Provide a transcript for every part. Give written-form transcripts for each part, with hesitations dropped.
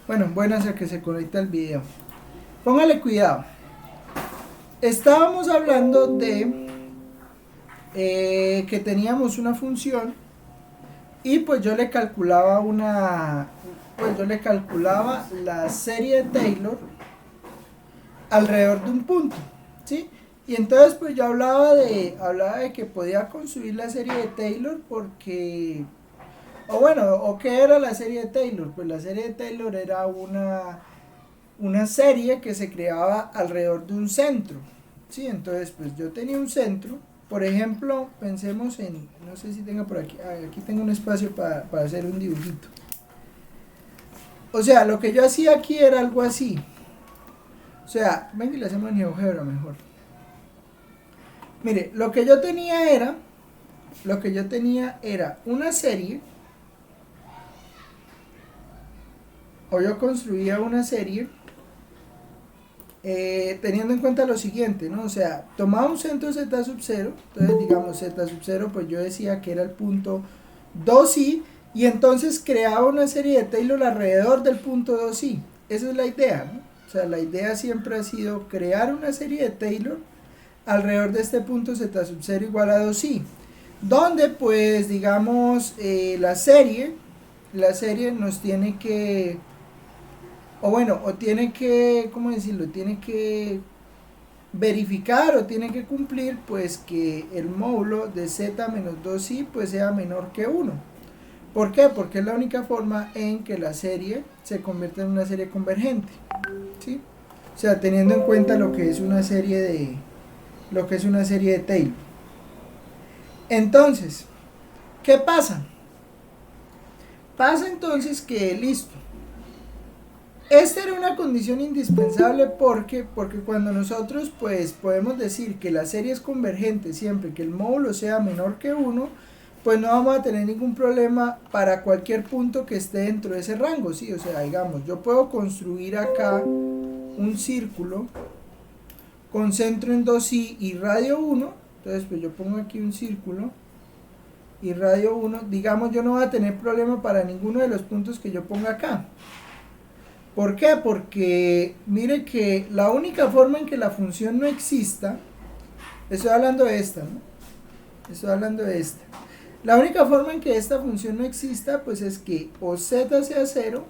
Bueno, buenas a que se conecta el video. Póngale cuidado. Estábamos hablando de que teníamos una función y pues yo le calculaba la serie de Taylor alrededor de un punto, ¿sí? Y entonces pues yo hablaba de que podía construir la serie de Taylor porque, o bueno, o qué era la serie de Taylor. Pues la serie de Taylor era una serie que se creaba alrededor de un centro, ¿sí? Entonces pues yo tenía un centro. Por ejemplo, pensemos en, no sé si tenga por aquí, aquí tengo un espacio para hacer un dibujito. O sea, lo que yo hacía aquí era algo así. O sea, venga y le hacemos en GeoGebra mejor. Mire, lo que yo tenía era una serie, o yo construía una serie teniendo en cuenta lo siguiente, ¿no? O sea, tomaba un centro z sub 0, entonces digamos z sub 0, pues yo decía que era el punto 2i, y entonces creaba una serie de Taylor alrededor del punto 2i. Esa es la idea, ¿no? O sea, la idea siempre ha sido crear una serie de Taylor alrededor de este punto z sub 0 igual a 2i, donde pues digamos la serie nos tiene que, o bueno, o tiene que, ¿cómo decirlo? Tiene que verificar o tiene que cumplir pues que el módulo de z menos 2i pues sea menor que 1. ¿Por qué? Porque es la única forma en que la serie se convierte en una serie convergente, ¿sí? O sea, teniendo en cuenta lo que es una serie de Taylor. Entonces, ¿qué pasa? Pasa entonces que listo. Esta era una condición indispensable porque cuando nosotros pues podemos decir que la serie es convergente siempre que el módulo sea menor que 1, pues no vamos a tener ningún problema para cualquier punto que esté dentro de ese rango, ¿sí? O sea, digamos, yo puedo construir acá un círculo con centro en 2i y radio 1, entonces pues yo pongo aquí un círculo y radio 1, digamos, yo no voy a tener problema para ninguno de los puntos que yo ponga acá. ¿Por qué? Porque mire que la única forma en que la función no exista, estoy hablando de esta, ¿no? Estoy hablando de esta. La única forma en que esta función no exista, pues es que o z sea 0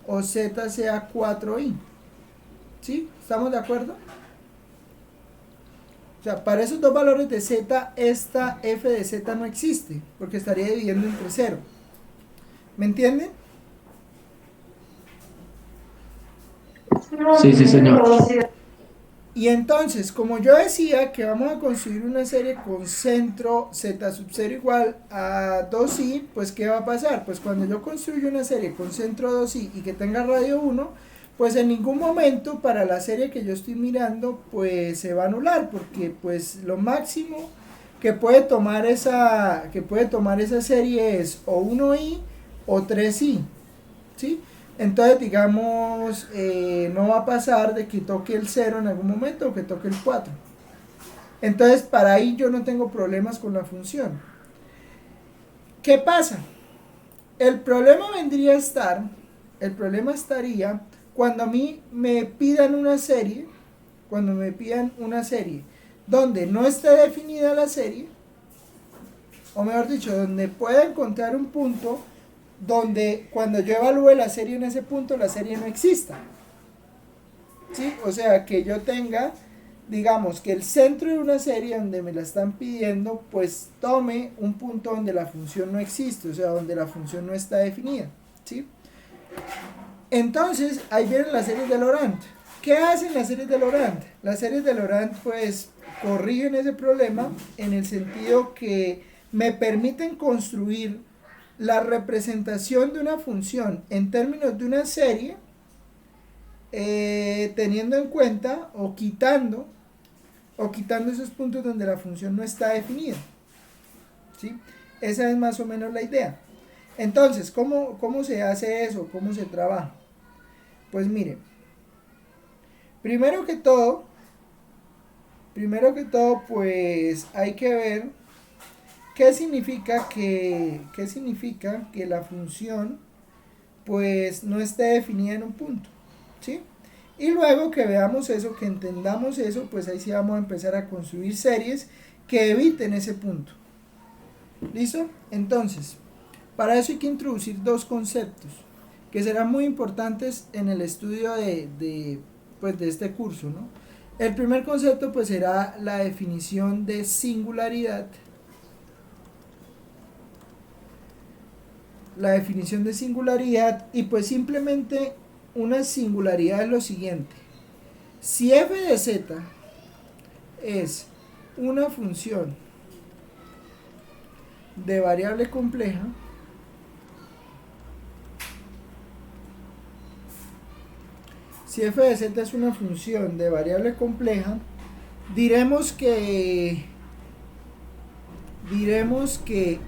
o z sea 4i. ¿Sí? ¿Estamos de acuerdo? O sea, para esos dos valores de z, esta f de z no existe, porque estaría dividiendo entre 0. ¿Me entienden? Sí, sí, señor. Y entonces, como yo decía que vamos a construir una serie con centro z sub 0 igual a 2i, pues ¿qué va a pasar? Pues cuando yo construyo una serie con centro 2i y que tenga radio 1, pues en ningún momento para la serie que yo estoy mirando, pues se va a anular, porque pues lo máximo que puede tomar esa serie es o 1i o 3i, ¿sí? Entonces, digamos, no va a pasar de que toque el 0 en algún momento o que toque el 4. Entonces, para ahí yo no tengo problemas con la función. ¿Qué pasa? El problema vendría a estar, el problema estaría cuando a mí me pidan una serie, cuando me pidan una serie donde no esté definida la serie, o mejor dicho, donde pueda encontrar un punto donde cuando yo evalúe la serie en ese punto, la serie no exista. ¿Sí? O sea, que yo tenga, digamos, que el centro de una serie donde me la están pidiendo, pues tome un punto donde la función no existe, o sea, donde la función no está definida, ¿sí? Entonces, ahí vienen las series de Laurent. ¿Qué hacen las series de Laurent? Las series de Laurent, pues, corrigen ese problema en el sentido que me permiten construir la representación de una función en términos de una serie, teniendo en cuenta o quitando esos puntos donde la función no está definida, ¿sí? Esa es más o menos la idea. Entonces, ¿cómo se hace eso? ¿Cómo se trabaja? Pues mire, primero que todo, pues hay que ver qué significa que la función pues no esté definida en un punto, ¿sí? Y luego que veamos eso, que entendamos eso, pues ahí sí vamos a empezar a construir series que eviten ese punto. ¿Listo? Entonces, para eso hay que introducir dos conceptos que serán muy importantes en el estudio pues, de este curso, ¿no? El primer concepto pues será la definición de singularidad. La definición de singularidad, y pues simplemente una singularidad es lo siguiente: si f de z es una función de variable compleja, si f de z es una función de variable compleja, diremos que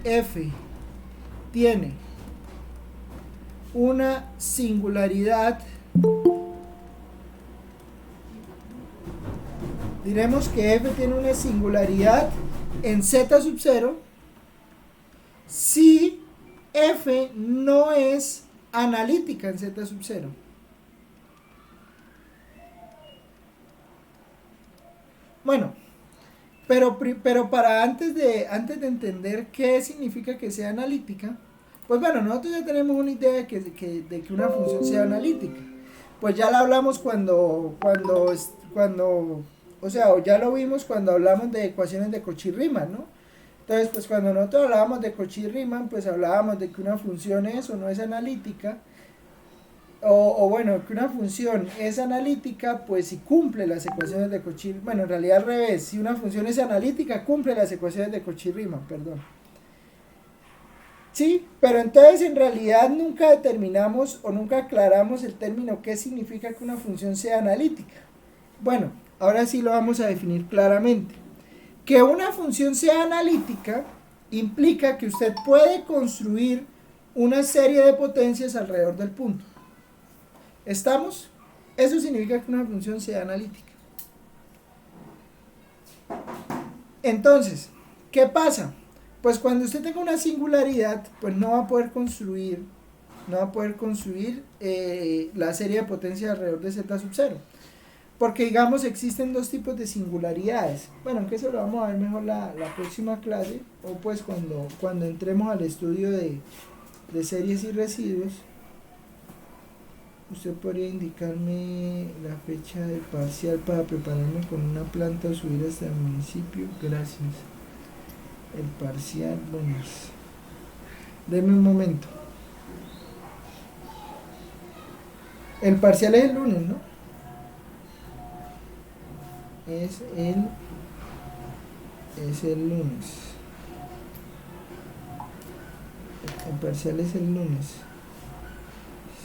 f tiene una singularidad, diremos que f tiene una singularidad en z sub 0 si f no es analítica en z sub 0. Bueno, pero para antes de entender qué significa que sea analítica, pues bueno, nosotros ya tenemos una idea de que una función sea analítica. Pues ya la hablamos cuando, o sea, ya lo vimos cuando hablamos de ecuaciones de Cauchy-Riemann, ¿no? Entonces, pues cuando nosotros hablábamos de Cauchy-Riemann, pues hablábamos de que una función es o no es analítica, o bueno, que una función es analítica, pues si cumple las ecuaciones de Cauchy-Riemann, bueno, en realidad al revés, si una función es analítica, cumple las ecuaciones de Cauchy-Riemann, perdón. Sí, pero entonces en realidad nunca determinamos o nunca aclaramos el término qué significa que una función sea analítica. Bueno, ahora sí lo vamos a definir claramente. Que una función sea analítica implica que usted puede construir una serie de potencias alrededor del punto. ¿Estamos? Eso significa que una función sea analítica. Entonces, ¿qué pasa? Pues cuando usted tenga una singularidad, pues no va a poder construir la serie de potencias alrededor de z sub 0. Porque digamos existen dos tipos de singularidades. Bueno, aunque eso lo vamos a ver mejor la próxima clase, o pues cuando entremos al estudio de series y residuos. Usted podría indicarme la fecha del parcial para prepararme con una planta o subir hasta el municipio. Gracias. El parcial, bueno, deme un momento. El parcial es el lunes, ¿no? Es el lunes. El parcial es el lunes.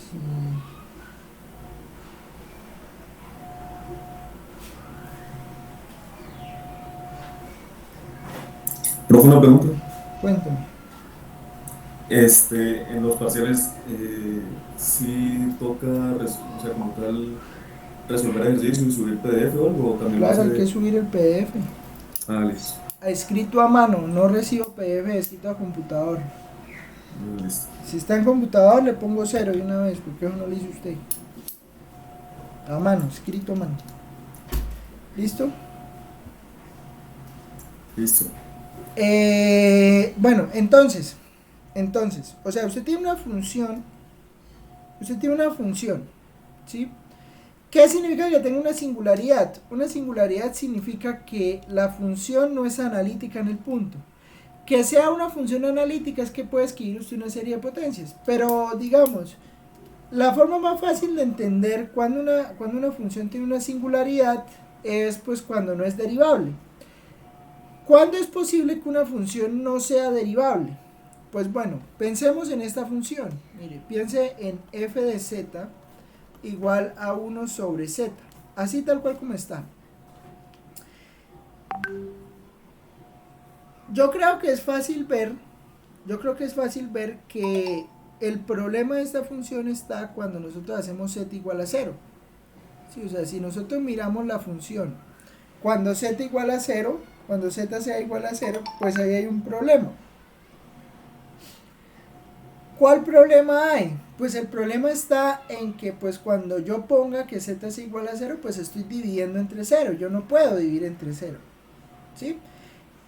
Sí. Profe, una pregunta. Cuéntame. En los parciales, ¿sí toca, o sea, como tal, resolver ejercicios y subir PDF o algo? ¿O también lo Claro, hay que hace? subir el PDF. Listo. Escrito a mano, no recibo PDF escrito a computador. Listo. Si está en computador le pongo 0 de una vez, porque eso no lo hizo usted. A mano, escrito a mano. ¿Listo? Listo. Bueno, entonces, o sea, usted tiene una función, ¿sí? ¿Qué significa que tenga una singularidad? Una singularidad significa que la función no es analítica en el punto. Que sea una función analítica es que puede escribir usted una serie de potencias, pero digamos, la forma más fácil de entender cuando una función tiene una singularidad es pues cuando no es derivable. ¿Cuándo es posible que una función no sea derivable? Pues bueno, pensemos en esta función. Mire, piense en f de z igual a 1 sobre z. Así tal cual como está. Yo creo que es fácil ver que el problema de esta función está cuando nosotros hacemos z igual a 0. Sí, o sea, si nosotros miramos la función cuando z igual a 0, cuando z sea igual a 0, pues ahí hay un problema. ¿Cuál problema hay? Pues el problema está en que pues cuando yo ponga que z es igual a 0, pues estoy dividiendo entre 0. Yo no puedo dividir entre 0. ¿Sí?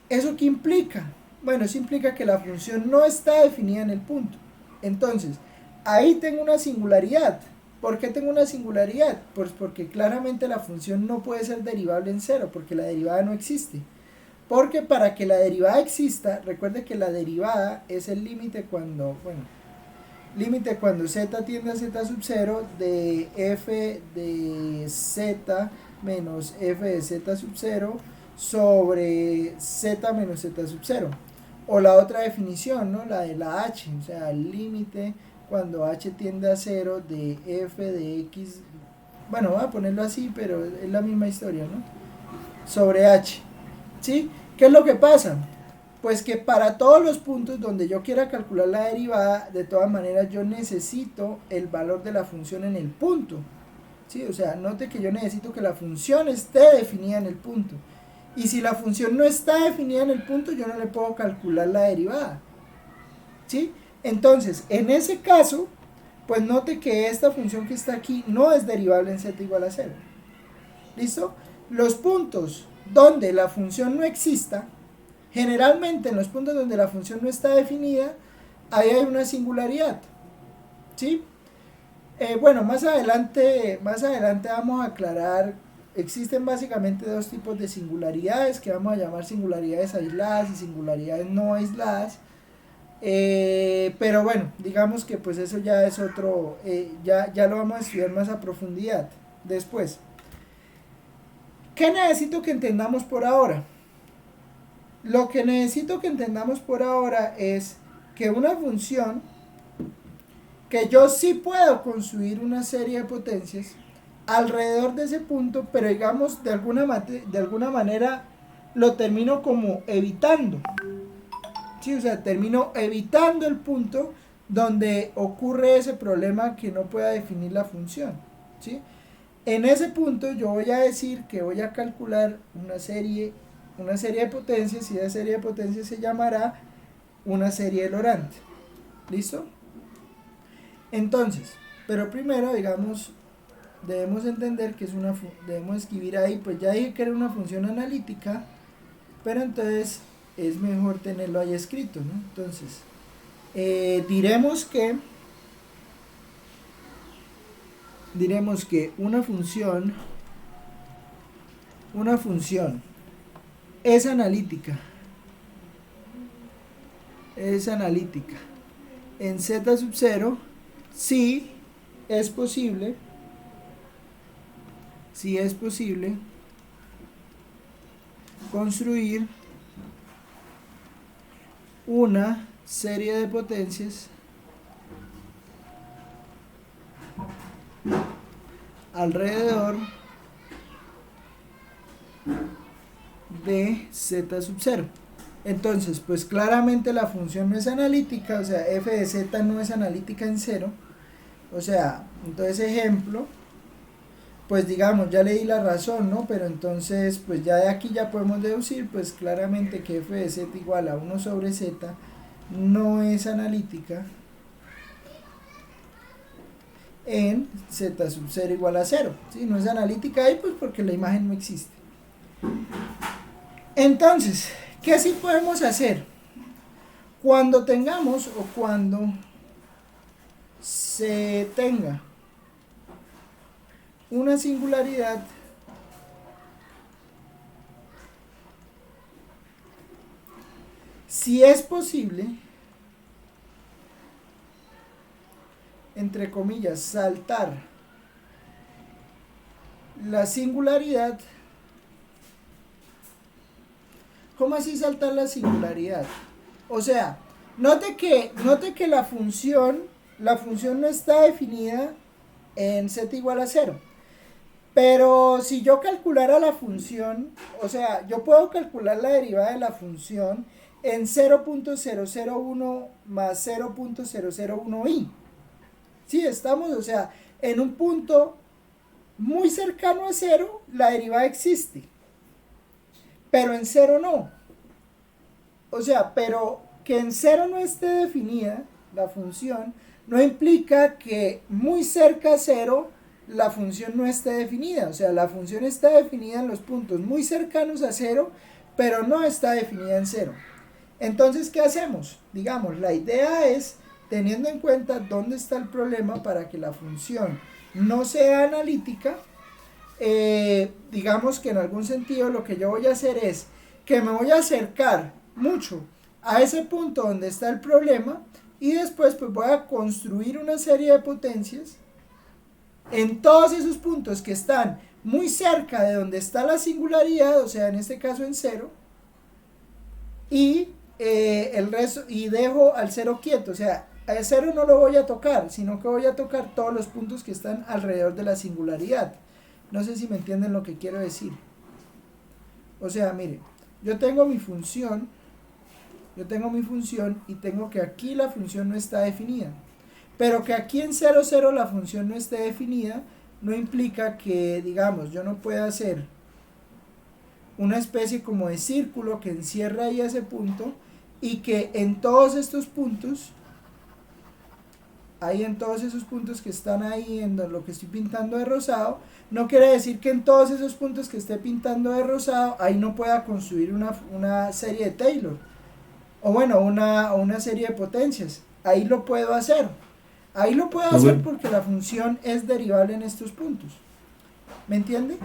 ¿Eso qué implica? Bueno, eso implica que la función no está definida en el punto. Entonces, ahí tengo una singularidad. ¿Por qué tengo una singularidad? Pues porque claramente la función no puede ser derivable en 0, porque la derivada no existe. Porque para que la derivada exista, recuerde que la derivada es el límite cuando, cuando z tiende a z sub 0 de f de z menos f de z sub 0 sobre z menos z sub 0. O la otra definición, ¿no? La de la h, o sea, el límite cuando h tiende a 0 de f de x, bueno, voy a ponerlo así, pero es la misma historia, ¿no? Sobre h, ¿sí? ¿Qué es lo que pasa? Pues que para todos los puntos donde yo quiera calcular la derivada, de todas maneras yo necesito el valor de la función en el punto, ¿sí? O sea, note que yo necesito que la función esté definida en el punto. Y si la función no está definida en el punto, yo no le puedo calcular la derivada, ¿sí? Entonces, en ese caso, pues note que esta función que está aquí no es derivable en z igual a 0. ¿Listo? Los puntos donde la función no exista, generalmente en los puntos donde la función no está definida, ahí hay una singularidad, ¿sí? Bueno, más adelante vamos a aclarar. Existen básicamente dos tipos de singularidades que vamos a llamar singularidades aisladas y singularidades no aisladas. Pero bueno, digamos que pues eso ya es otro, ya lo vamos a estudiar más a profundidad después. ¿Qué necesito que entendamos por ahora? Lo que necesito que entendamos por ahora es que una función, que yo sí puedo construir una serie de potencias alrededor de ese punto, pero digamos de alguna manera lo termino como evitando, ¿sí? O sea, termino evitando el punto donde ocurre ese problema que no pueda definir la función, ¿sí? En ese punto yo voy a decir que voy a calcular una serie de potencias, y esa serie de potencias se llamará una serie de Laurent. ¿Listo? Entonces, pero primero, digamos, debemos entender que debemos escribir ahí, pues ya dije que era una función analítica, pero entonces es mejor tenerlo ahí escrito, ¿no? Entonces, diremos que una función es analítica en z sub 0 si es posible construir una serie de potencias alrededor de z sub 0. Entonces, pues claramente la función no es analítica, o sea, f de z no es analítica en 0. O sea, entonces ejemplo, pues digamos, ya le di la razón, ¿no? Pero entonces, pues ya de aquí ya podemos deducir, pues claramente que f de z igual a 1 sobre z no es analítica en z sub 0 igual a 0, ¿sí? No es analítica ahí, pues porque la imagen no existe. Entonces, ¿qué sí podemos hacer? Cuando tengamos o cuando se tenga una singularidad si es posible, entre comillas, saltar la singularidad. ¿Cómo así saltar la singularidad? O sea, note que la función no está definida en z igual a 0. Pero si yo calculara la función, o sea, yo puedo calcular la derivada de la función en 0.001 más 0.001i. Sí, estamos, o sea, en un punto muy cercano a 0, la derivada existe. Pero en 0 no. O sea, pero que en 0 no esté definida la función no implica que muy cerca a cero la función no esté definida. O sea, la función está definida en los puntos muy cercanos a cero, pero no está definida en cero. Entonces, ¿qué hacemos? Digamos, la idea es, teniendo en cuenta dónde está el problema para que la función no sea analítica, digamos que en algún sentido lo que yo voy a hacer es que me voy a acercar mucho a ese punto donde está el problema y después pues voy a construir una serie de potencias en todos esos puntos que están muy cerca de donde está la singularidad, o sea, en este caso en cero, y el resto, y dejo al cero quieto, o sea, al cero no lo voy a tocar, sino que voy a tocar todos los puntos que están alrededor de la singularidad. No sé si me entienden lo que quiero decir. O sea, mire, yo tengo mi función y tengo que aquí la función no está definida. Pero que aquí en 0, 0 la función no esté definida, no implica que, digamos, yo no pueda hacer una especie como de círculo que encierra ahí ese punto y que en todos estos puntos, ahí en todos esos puntos que están ahí en lo que estoy pintando de rosado, no quiere decir que en todos esos puntos que esté pintando de rosado, ahí no pueda construir una serie de Taylor. O bueno, una serie de potencias. Ahí lo puedo hacer. Ahí lo puedo hacer Profe, porque la función es derivable en estos puntos. ¿Me entiende?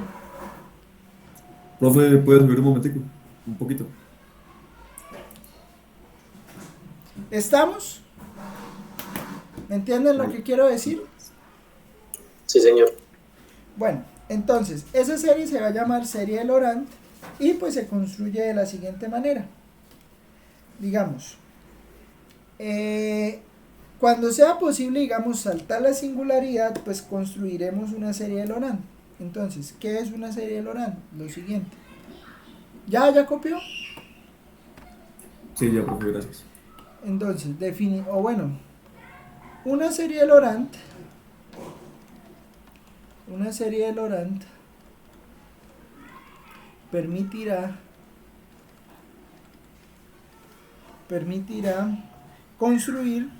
profe, ¿puedes subir un momentico? Un poquito. ¿Estamos? ¿Me entienden lo que quiero decir? Sí, señor. Bueno, entonces, esa serie se va a llamar serie de Laurent y pues se construye de la siguiente manera. Digamos, cuando sea posible, digamos, saltar la singularidad, pues construiremos una serie de Laurent. Entonces, ¿qué es una serie de Laurent? Lo siguiente. ¿Ya copió? Sí, ya, profe, gracias. Entonces, una serie de Laurent permitirá construir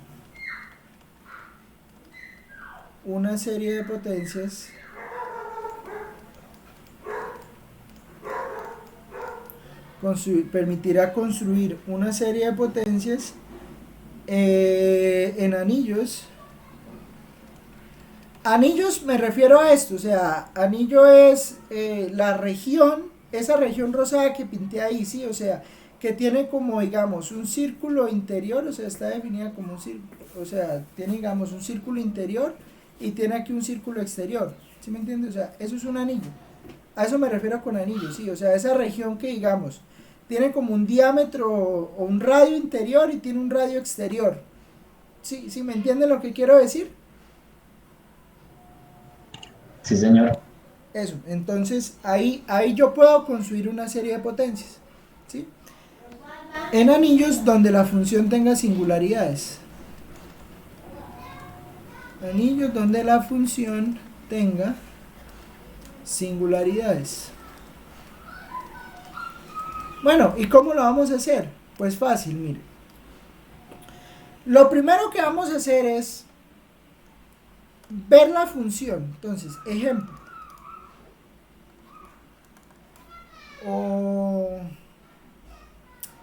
una serie de potencias permitirá construir una serie de potencias en anillos. Anillos me refiero a esto, o sea, anillo es la región, esa región rosada que pinté ahí, sí, o sea, que tiene como, digamos, un círculo interior, o sea, está definida como un círculo, o sea, tiene, digamos, un círculo interior y tiene aquí un círculo exterior, ¿sí me entiendes? O sea, eso es un anillo, a eso me refiero con anillo, sí, o sea, esa región que, digamos, tiene como un diámetro o un radio interior y tiene un radio exterior, ¿sí, sí me entienden lo que quiero decir? Sí, señor. Eso, entonces ahí yo puedo construir una serie de potencias, ¿sí? En anillos donde la función tenga singularidades. Anillos donde la función tenga singularidades. Bueno, ¿y cómo lo vamos a hacer? Pues fácil, mire. Lo primero que vamos a hacer es ver la función. Entonces, ejemplo.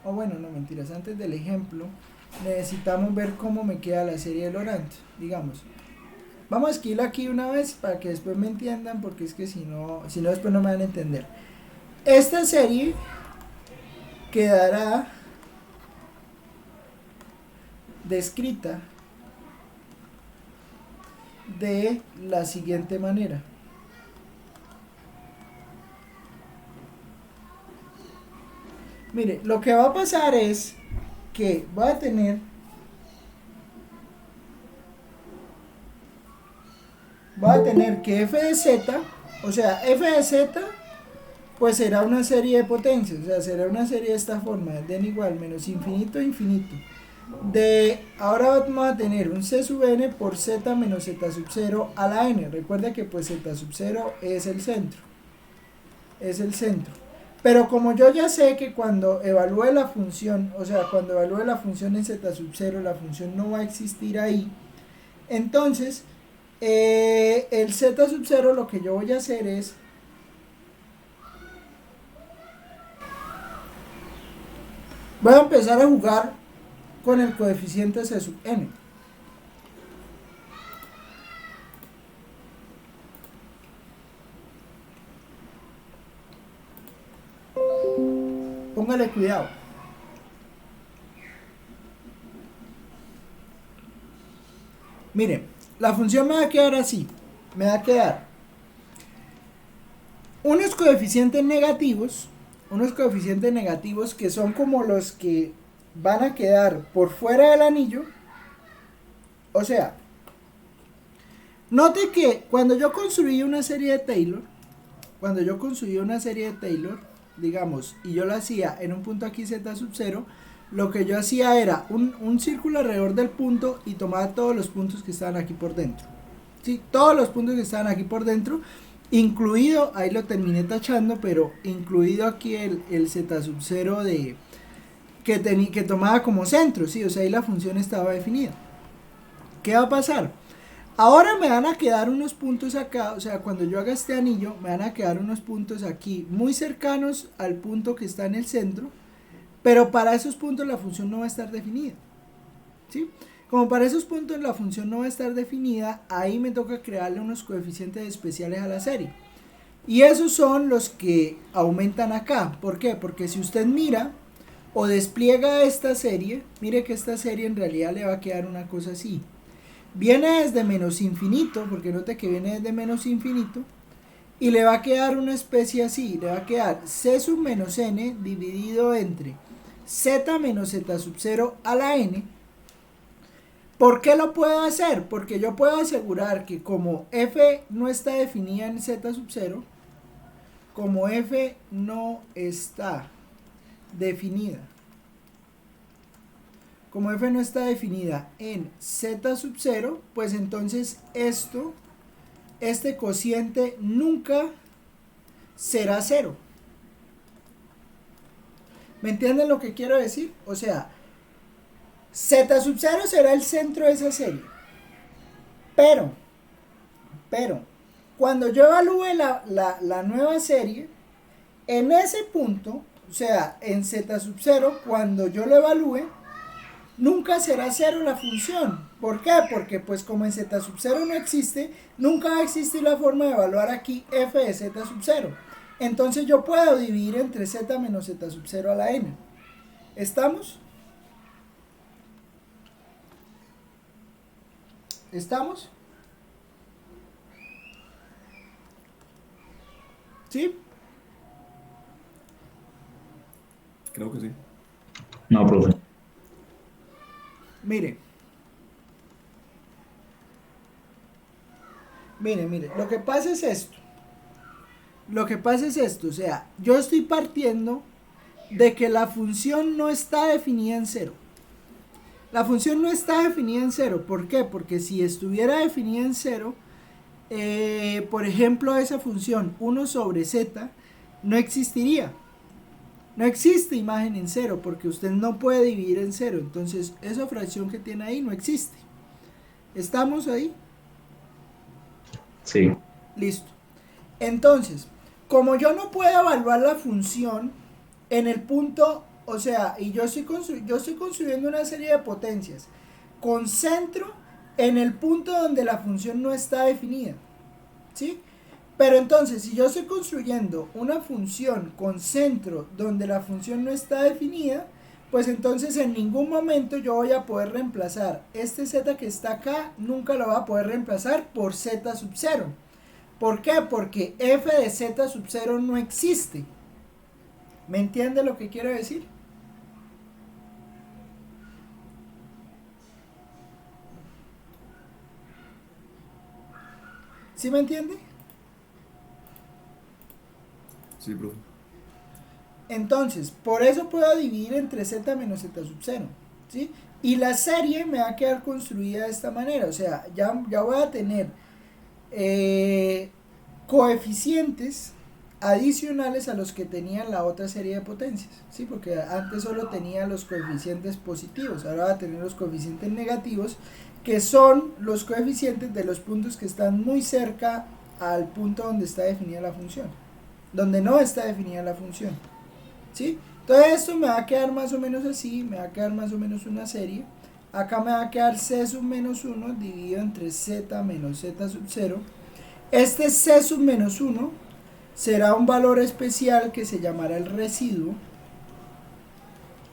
O bueno, no mentiras, antes del ejemplo necesitamos ver cómo me queda la serie de Laurent, digamos. Vamos a escribir aquí una vez para que después me entiendan, porque es que si no después no me van a entender. Esta serie quedará descrita de la siguiente manera. Mire, lo que va a pasar es que voy a tener que f de z, o sea, f de z, pues será una serie de potencias, o sea, será una serie de esta forma, de n igual menos infinito a infinito. Ahora vamos a tener un c sub n por z menos z sub 0 a la n. Recuerda que pues z sub 0 es el centro. Pero como yo ya sé que cuando evalúe la función, o sea, cuando evalúe la función en z sub 0, la función no va a existir ahí, Entonces, el z sub 0 lo que yo voy a hacer es voy a empezar a jugar con el coeficiente c sub n. Póngale cuidado. Miren, la función me va a quedar así. Me va a quedar unos coeficientes negativos que son como los que van a quedar por fuera del anillo. O sea, note que cuando yo construí una serie de Taylor, digamos, y yo lo hacía en un punto aquí z sub 0, lo que yo hacía era un círculo alrededor del punto y tomaba todos los puntos que estaban aquí por dentro. ¿Sí? Todos los puntos que estaban aquí por dentro, incluido, ahí lo terminé tachando, pero incluido aquí el z sub 0 que tomaba como centro, ¿sí? O sea, ahí la función estaba definida. ¿Qué va a pasar? Ahora me van a quedar unos puntos acá, o sea, cuando yo haga este anillo, me van a quedar unos puntos aquí muy cercanos al punto que está en el centro, pero para esos puntos la función no va a estar definida, ¿sí? Como para esos puntos la función no va a estar definida, ahí me toca crearle unos coeficientes especiales a la serie. Y esos son los que aumentan acá. ¿Por qué? Porque si usted mira o despliega esta serie, mire que esta serie en realidad le va a quedar una cosa así. Viene desde menos infinito, porque note que viene desde menos infinito, y le va a quedar una especie así, le va a quedar c sub menos n dividido entre z menos z sub 0 a la n. ¿Por qué lo puedo hacer? Porque yo puedo asegurar que como f no está definida en z sub 0, como f no está definida, como f no está definida en z sub 0, pues entonces este cociente nunca será 0. ¿Me entienden lo que quiero decir? O sea, z sub 0 será el centro de esa serie. Pero, cuando yo evalúe la nueva serie, en ese punto, o sea, en z sub 0, cuando yo lo evalúe, nunca será 0 la función. ¿Por qué? Porque pues como en z sub 0 no existe, nunca va a existir la forma de evaluar aquí f de z sub 0. Entonces yo puedo dividir entre z menos z sub 0 a la n. ¿Estamos? ¿Estamos? ¿Sí? Creo que sí. No, profe. Mire, lo que pasa es esto. O sea, yo estoy partiendo de que la función no está definida en 0. La función no está definida en 0. ¿Por qué? Porque si estuviera definida en 0, por ejemplo, esa función 1 sobre z no existiría. No existe imagen en 0 porque usted no puede dividir en 0. Entonces, esa fracción que tiene ahí no existe. ¿Estamos ahí? Sí. Listo. Entonces, como yo no puedo evaluar la función en el punto, o sea, y yo estoy construyendo una serie de potencias con centro en el punto donde la función no está definida, ¿sí? Pero entonces, si yo estoy construyendo una función con centro donde la función no está definida, pues entonces en ningún momento yo voy a poder reemplazar este z que está acá, nunca lo voy a poder reemplazar por z sub 0. ¿Por qué? Porque f de z sub 0 no existe. ¿Me entiende lo que quiero decir? ¿Sí me entiende? Sí, profe. Entonces, por eso puedo dividir entre z menos z sub 0, ¿sí? Y la serie me va a quedar construida de esta manera, o sea, ya voy a tener coeficientes adicionales a los que tenían la otra serie de potencias, ¿sí? Porque antes solo tenía los coeficientes positivos, ahora va a tener los coeficientes negativos, que son los coeficientes de los puntos que están muy cerca al punto donde está definida la función, donde no está definida la función, ¿sí? Entonces esto me va a quedar más o menos así, me va a quedar más o menos una serie. Acá me va a quedar c sub menos 1 dividido entre z menos z sub 0. Este c sub menos 1 será un valor especial que se llamará el residuo.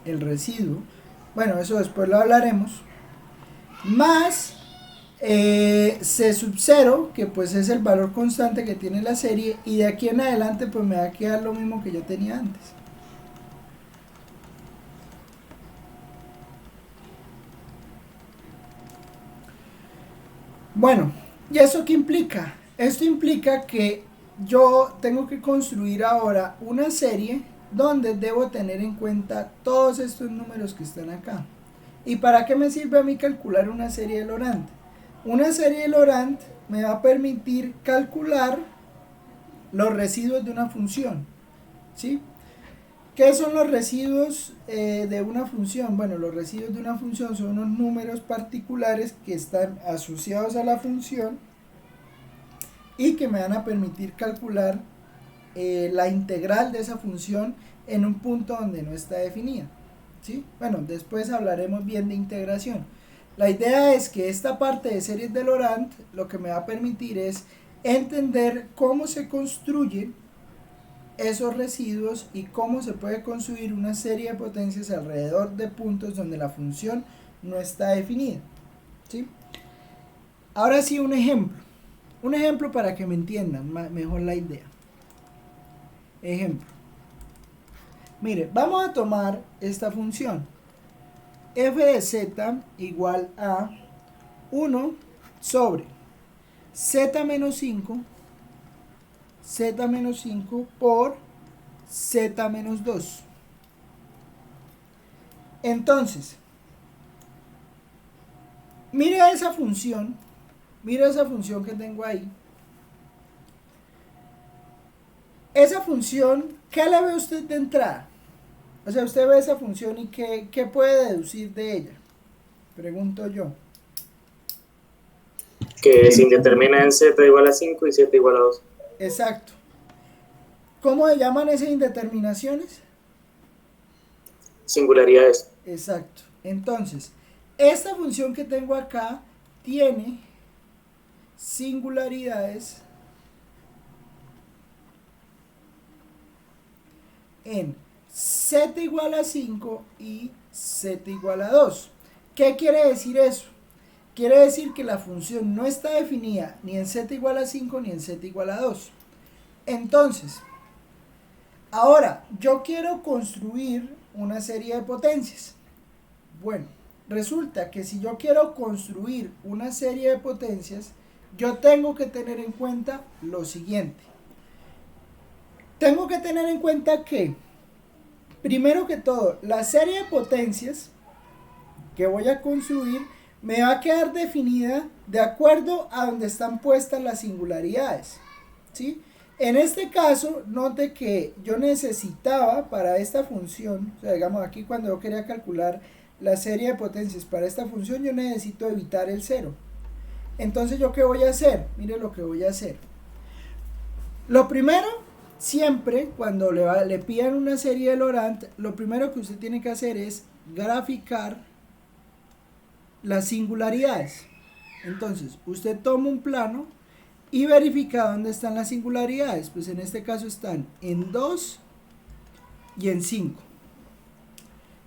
El residuo, bueno, eso después lo hablaremos. Más c sub 0, que pues es el valor constante que tiene la serie. Y de aquí en adelante pues me va a quedar lo mismo que yo tenía antes. Bueno, ¿y eso qué implica? Esto implica que yo tengo que construir ahora una serie donde debo tener en cuenta todos estos números que están acá. ¿Y para qué me sirve a mí calcular una serie de Laurent? Una serie de Laurent me va a permitir calcular los residuos de una función, ¿sí? ¿Qué son los residuos de una función? Bueno, los residuos de una función son unos números particulares que están asociados a la función y que me van a permitir calcular la integral de esa función en un punto donde no está definida, ¿sí? Bueno, después hablaremos bien de integración. La idea es que esta parte de series de Laurent lo que me va a permitir es entender cómo se construyen esos residuos y cómo se puede construir una serie de potencias alrededor de puntos donde la función no está definida, ¿sí? Ahora sí, un ejemplo para que me entiendan mejor la idea. Ejemplo, mire, vamos a tomar esta función f de z igual a 1 sobre z menos 5 por z menos 2. Entonces, mire esa función que tengo ahí. Esa función, ¿qué le ve usted de entrada? O sea, usted ve esa función y ¿qué puede deducir de ella? Pregunto yo. Que se indetermina en z igual a 5 y z igual a 2. Exacto. ¿Cómo se llaman esas indeterminaciones? Singularidades. Exacto. Entonces, esta función que tengo acá tiene singularidades en z igual a 5 y z igual a 2. ¿Qué quiere decir eso? Quiere decir que la función no está definida ni en z igual a 5 ni en z igual a 2. Entonces, ahora yo quiero construir una serie de potencias. Bueno, resulta que si yo quiero construir una serie de potencias, yo tengo que tener en cuenta lo siguiente. Tengo que tener en cuenta que, primero que todo, la serie de potencias que voy a construir me va a quedar definida de acuerdo a donde están puestas las singularidades, ¿sí? En este caso, note que yo necesitaba para esta función, o sea, digamos aquí cuando yo quería calcular la serie de potencias para esta función, yo necesito evitar el 0. Entonces, ¿yo qué voy a hacer? Mire lo que voy a hacer. Lo primero, siempre cuando le pidan una serie de Laurent, lo primero que usted tiene que hacer es graficar las singularidades. Entonces, usted toma un plano y verifica dónde están las singularidades. Pues en este caso están en 2 y en 5.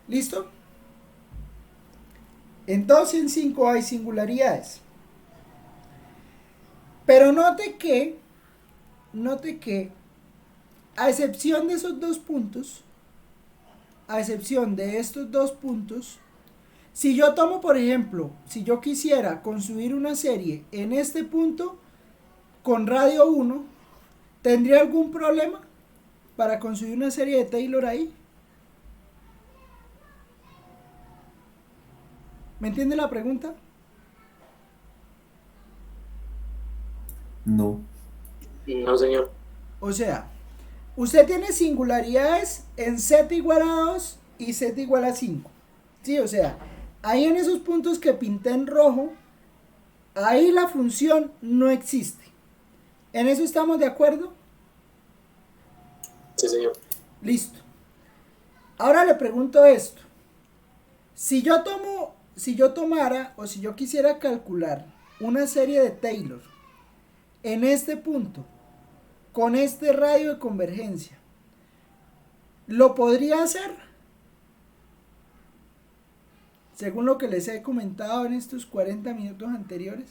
¿Listo? En 2 y en 5 hay singularidades. Pero note que, a excepción de esos dos puntos, a excepción de estos dos puntos, si yo tomo, por ejemplo, si yo quisiera construir una serie en este punto con radio 1, ¿tendría algún problema para construir una serie de Taylor ahí? ¿Me entiende la pregunta? No. No, señor. O sea, Usted tiene singularidades en z igual a 2 y z igual a 5. Sí, o sea, ahí en esos puntos que pinté en rojo, ahí la función no existe. ¿En eso estamos de acuerdo? Sí, señor. Listo. Ahora le pregunto esto. Si yo tomara o si yo quisiera calcular una serie de Taylor en este punto, con este radio de convergencia, ¿lo podría hacer? Según lo que les he comentado en estos 40 minutos anteriores.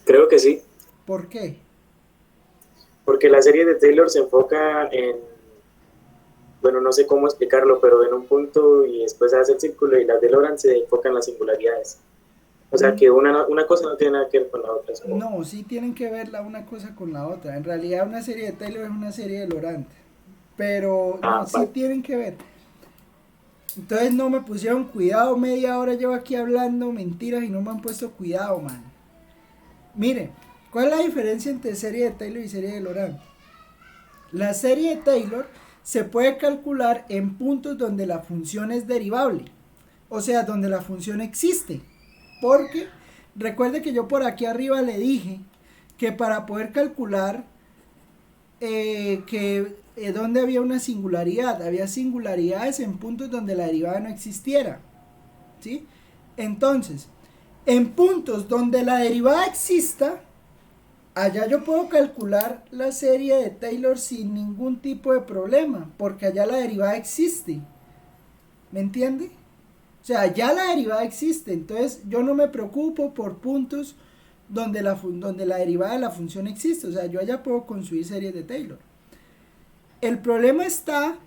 Creo que sí, ¿Por qué? porque la serie de Taylor se enfoca en, bueno, no sé cómo explicarlo, pero en un punto y después hace el círculo, y las de Lorentz se enfocan en las singularidades. O sea que una cosa no tiene nada que ver con la otra. No, sí tienen que ver una cosa con la otra. En realidad una serie de Taylor es una serie de Laurent. Pero no, sí Vale. tienen que ver. Entonces no me pusieron cuidado, media hora llevo aquí hablando mentiras y no me han puesto cuidado, man. Mire, ¿cuál es la diferencia entre serie de Taylor y serie de Laurent? La serie de Taylor se puede calcular en puntos donde la función es derivable. O sea, donde la función existe. Porque recuerde que yo por aquí arriba le dije que para poder calcular donde había una singularidad, había singularidades en puntos donde la derivada no existiera, ¿sí? Entonces, en puntos donde la derivada exista, allá yo puedo calcular la serie de Taylor sin ningún tipo de problema, porque allá la derivada existe, ¿me entiende? O sea, ya la derivada existe, entonces yo no me preocupo por puntos donde la derivada de la función existe, o sea, yo allá puedo construir series de Taylor. El problema está,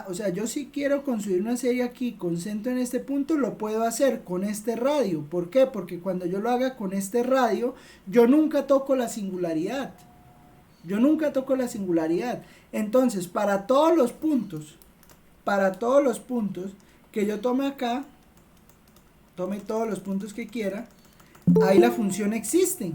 o sea, yo si quiero construir una serie aquí con centro en este punto, lo puedo hacer con este radio. ¿Por qué? Porque cuando yo lo haga con este radio, yo nunca toco la singularidad. Entonces, para todos los puntos que yo tome acá, tome todos los puntos que quiera, ahí la función existe.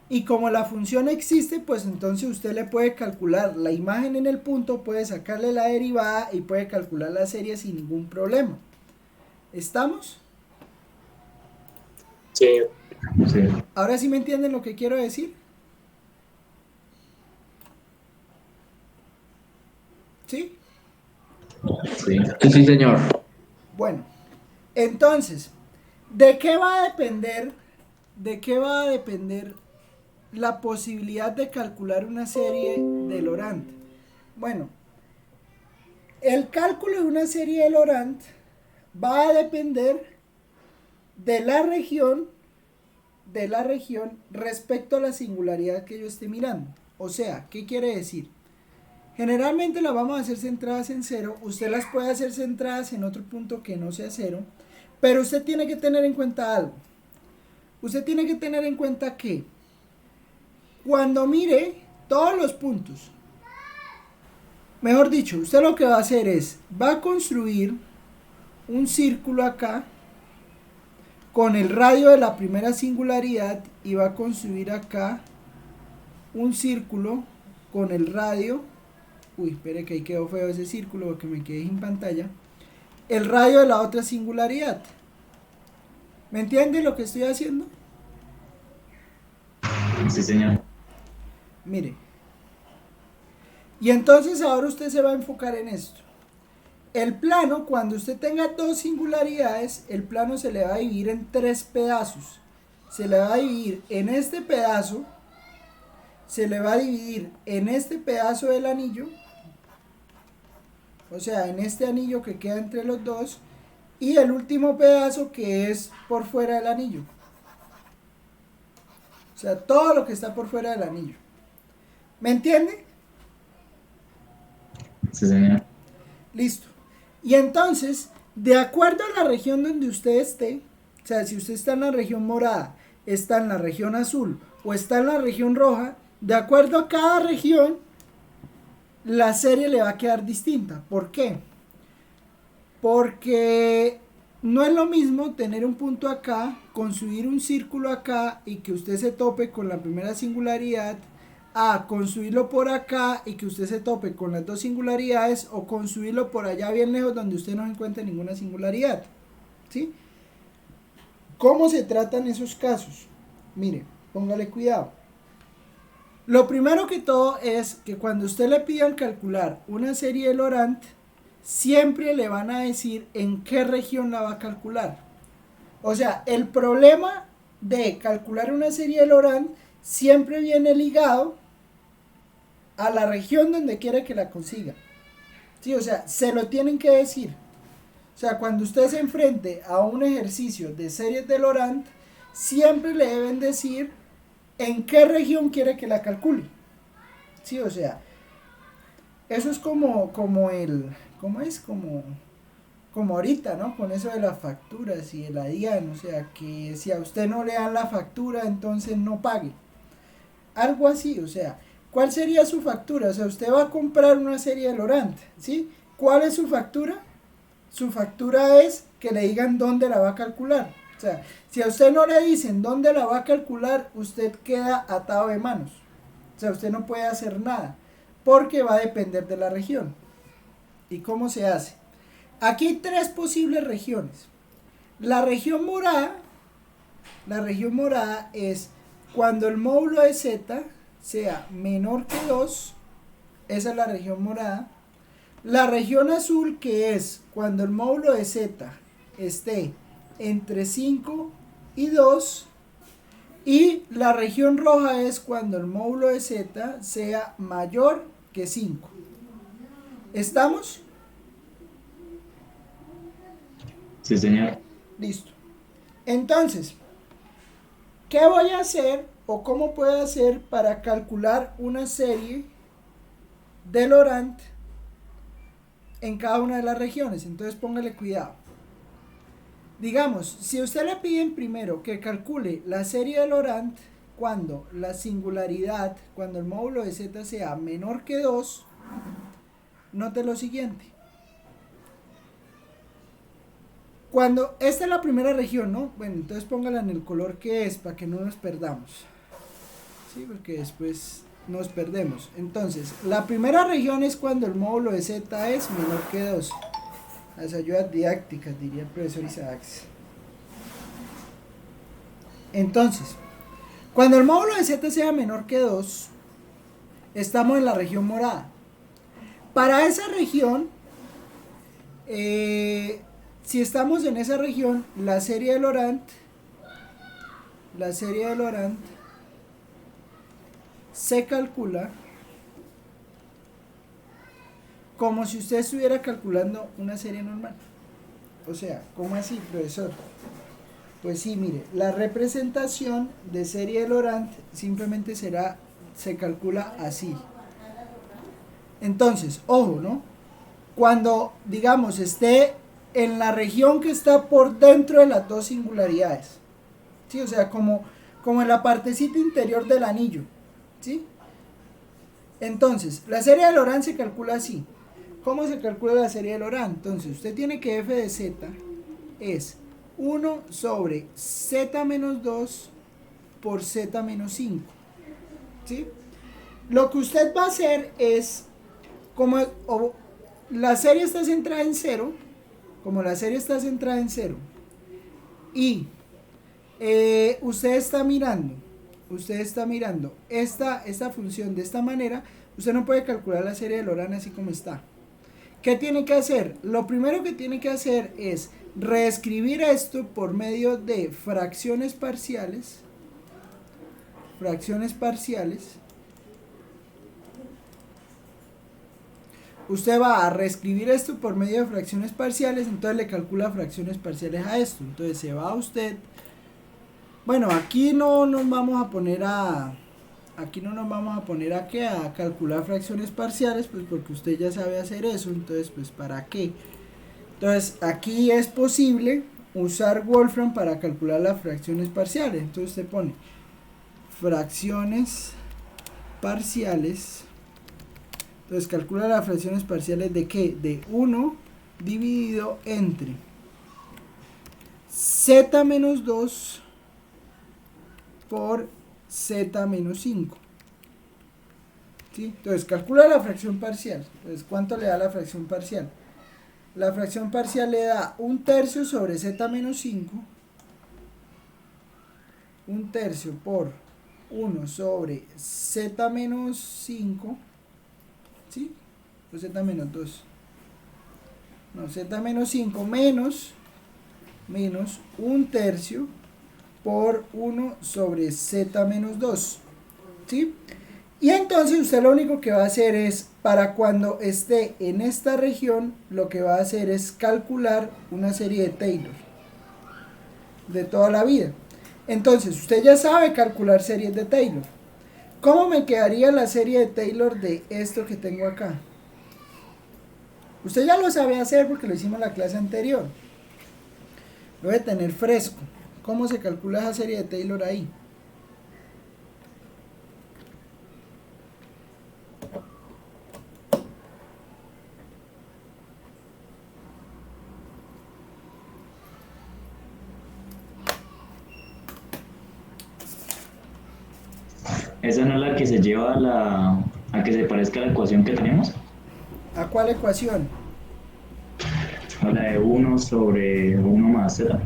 Y como la función existe, pues entonces usted le puede calcular la imagen en el punto, puede sacarle la derivada y puede calcular la serie sin ningún problema. ¿Estamos? Sí, Sí. ¿Ahora sí me entienden lo que quiero decir? ¿Sí? Sí. Sí, señor. Bueno, entonces, ¿de qué va a depender? La posibilidad de calcular una serie de Laurent? Bueno, el cálculo de una serie de Laurent va a depender de la región respecto a la singularidad que yo esté mirando. O sea, ¿qué quiere decir? Generalmente las vamos a hacer centradas en cero. Usted las puede hacer centradas en otro punto que no sea cero. Pero usted tiene que tener en cuenta algo. Usted tiene que tener en cuenta que cuando mire todos los puntos, mejor dicho, usted lo que va a hacer es, va a construir un círculo acá con el radio de la primera singularidad y va a construir acá un círculo con el radio. Uy, espere que ahí quedó feo ese círculo porque me quedé sin pantalla. El radio de la otra singularidad. ¿Me entiende lo que estoy haciendo? Sí, señor. Mire. Y entonces ahora usted se va a enfocar en esto. El plano, cuando usted tenga dos singularidades, el plano se le va a dividir en tres pedazos. Se le va a dividir en este pedazo, se le va a dividir en este pedazo del anillo, o sea, en este anillo que queda entre los dos, y el último pedazo que es por fuera del anillo. O sea, todo lo que está por fuera del anillo. ¿Me entiende? Sí, señor. Listo. Y entonces, de acuerdo a la región donde usted esté, o sea, si usted está en la región morada, está en la región azul o está en la región roja, de acuerdo a cada región, la serie le va a quedar distinta. ¿Por qué? Porque no es lo mismo tener un punto acá, construir un círculo acá y que usted se tope con la primera singularidad, a construirlo por acá y que usted se tope con las dos singularidades, o construirlo por allá bien lejos donde usted no encuentre ninguna singularidad. ¿Sí? ¿Cómo se tratan esos casos? Mire, póngale cuidado. Lo primero que todo es que cuando usted le pidan calcular una serie de Laurent, siempre le van a decir en qué región la va a calcular. O sea, el problema de calcular una serie de Laurent siempre viene ligado a la región donde quiere que la consiga. Sí, o sea, se lo tienen que decir. O sea, cuando usted se enfrente a un ejercicio de series de Laurent, siempre le deben decir en qué región quiere que la calcule. Sí, o sea, eso es como ahorita, ¿no? Con eso de las facturas y de la DIAN, o sea, que si a usted no le dan la factura, entonces no pague. Algo así, o sea, ¿cuál sería su factura? O sea, usted va a comprar una serie de Laurent, ¿sí? ¿Cuál es su factura? Su factura es que le digan dónde la va a calcular. O sea, si a usted no le dicen dónde la va a calcular, usted queda atado de manos. O sea, usted no puede hacer nada, porque va a depender de la región. ¿Y cómo se hace? Aquí hay tres posibles regiones. La región morada es cuando el módulo de z sea menor que 2, esa es la región morada. La región azul, que es cuando el módulo de z esté entre 5 y 2, y la región roja es cuando el módulo de z sea mayor que 5. ¿Estamos? Sí, señor. Listo. Entonces, ¿qué voy a hacer o cómo puedo hacer para calcular una serie de Laurent en cada una de las regiones? Entonces póngale cuidado. Digamos, si a usted le piden primero que calcule la serie de Laurent cuando la singularidad, cuando el módulo de z sea menor que 2, note lo siguiente. Cuando esta es la primera región, ¿no? Bueno, entonces póngala en el color que es para que no nos perdamos. Sí, porque después nos perdemos. Entonces, la primera región es cuando el módulo de z es menor que 2. Las ayudas didácticas, diría el profesor Isaacs. Entonces, cuando el módulo de z sea menor que 2, estamos en la región morada. Para esa región, si estamos en esa región, la serie de Laurent se calcula como si usted estuviera calculando una serie normal. O sea, ¿cómo así, profesor? Pues sí, mire, la representación de serie de Laurent simplemente se calcula así. Entonces, ojo, ¿no? Cuando, digamos, esté en la región que está por dentro de las dos singularidades, ¿sí? O sea, como en la partecita interior del anillo, ¿sí? Entonces, la serie de Laurent se calcula así. ¿Cómo se calcula la serie de Laurent? Entonces, usted tiene que f de z es 1 sobre z menos 2 por z menos 5, ¿sí? Lo que usted va a hacer es, como la serie está centrada en 0, y usted está mirando esta función de esta manera, usted no puede calcular la serie de Laurent así como está. ¿Qué tiene que hacer? Lo primero que tiene que hacer es reescribir esto por medio de fracciones parciales. Usted va a reescribir esto por medio de fracciones parciales, entonces le calcula fracciones parciales a esto. Entonces se va usted. Bueno, aquí no nos vamos a poner a calcular fracciones parciales, pues porque usted ya sabe hacer eso, entonces pues ¿para qué? Entonces aquí es posible usar Wolfram para calcular las fracciones parciales. Entonces usted pone fracciones parciales. Entonces calcula las fracciones parciales de ¿qué? De 1 dividido entre z menos 2 por z menos 5. ¿Sí? Entonces calcula la fracción parcial. Entonces, ¿cuánto le da la fracción parcial? La fracción parcial le da 1/3 sobre z menos 5. 1/3 por 1 sobre z menos 5. ¿Sí? O z menos 2. No, z menos 5 menos 1/3 por 1 sobre z menos 2. ¿Sí? Y entonces usted lo único que va a hacer es, para cuando esté en esta región, lo que va a hacer es calcular una serie de Taylor de toda la vida. Entonces, usted ya sabe calcular series de Taylor. ¿Cómo me quedaría la serie de Taylor de esto que tengo acá? Usted ya lo sabe hacer porque lo hicimos en la clase anterior. Lo voy a tener fresco. ¿Cómo se calcula esa serie de Taylor ahí? ¿Esa no es la que se lleva a que se parezca a la ecuación que tenemos? ¿A cuál ecuación? A la de 1 sobre 1 más z.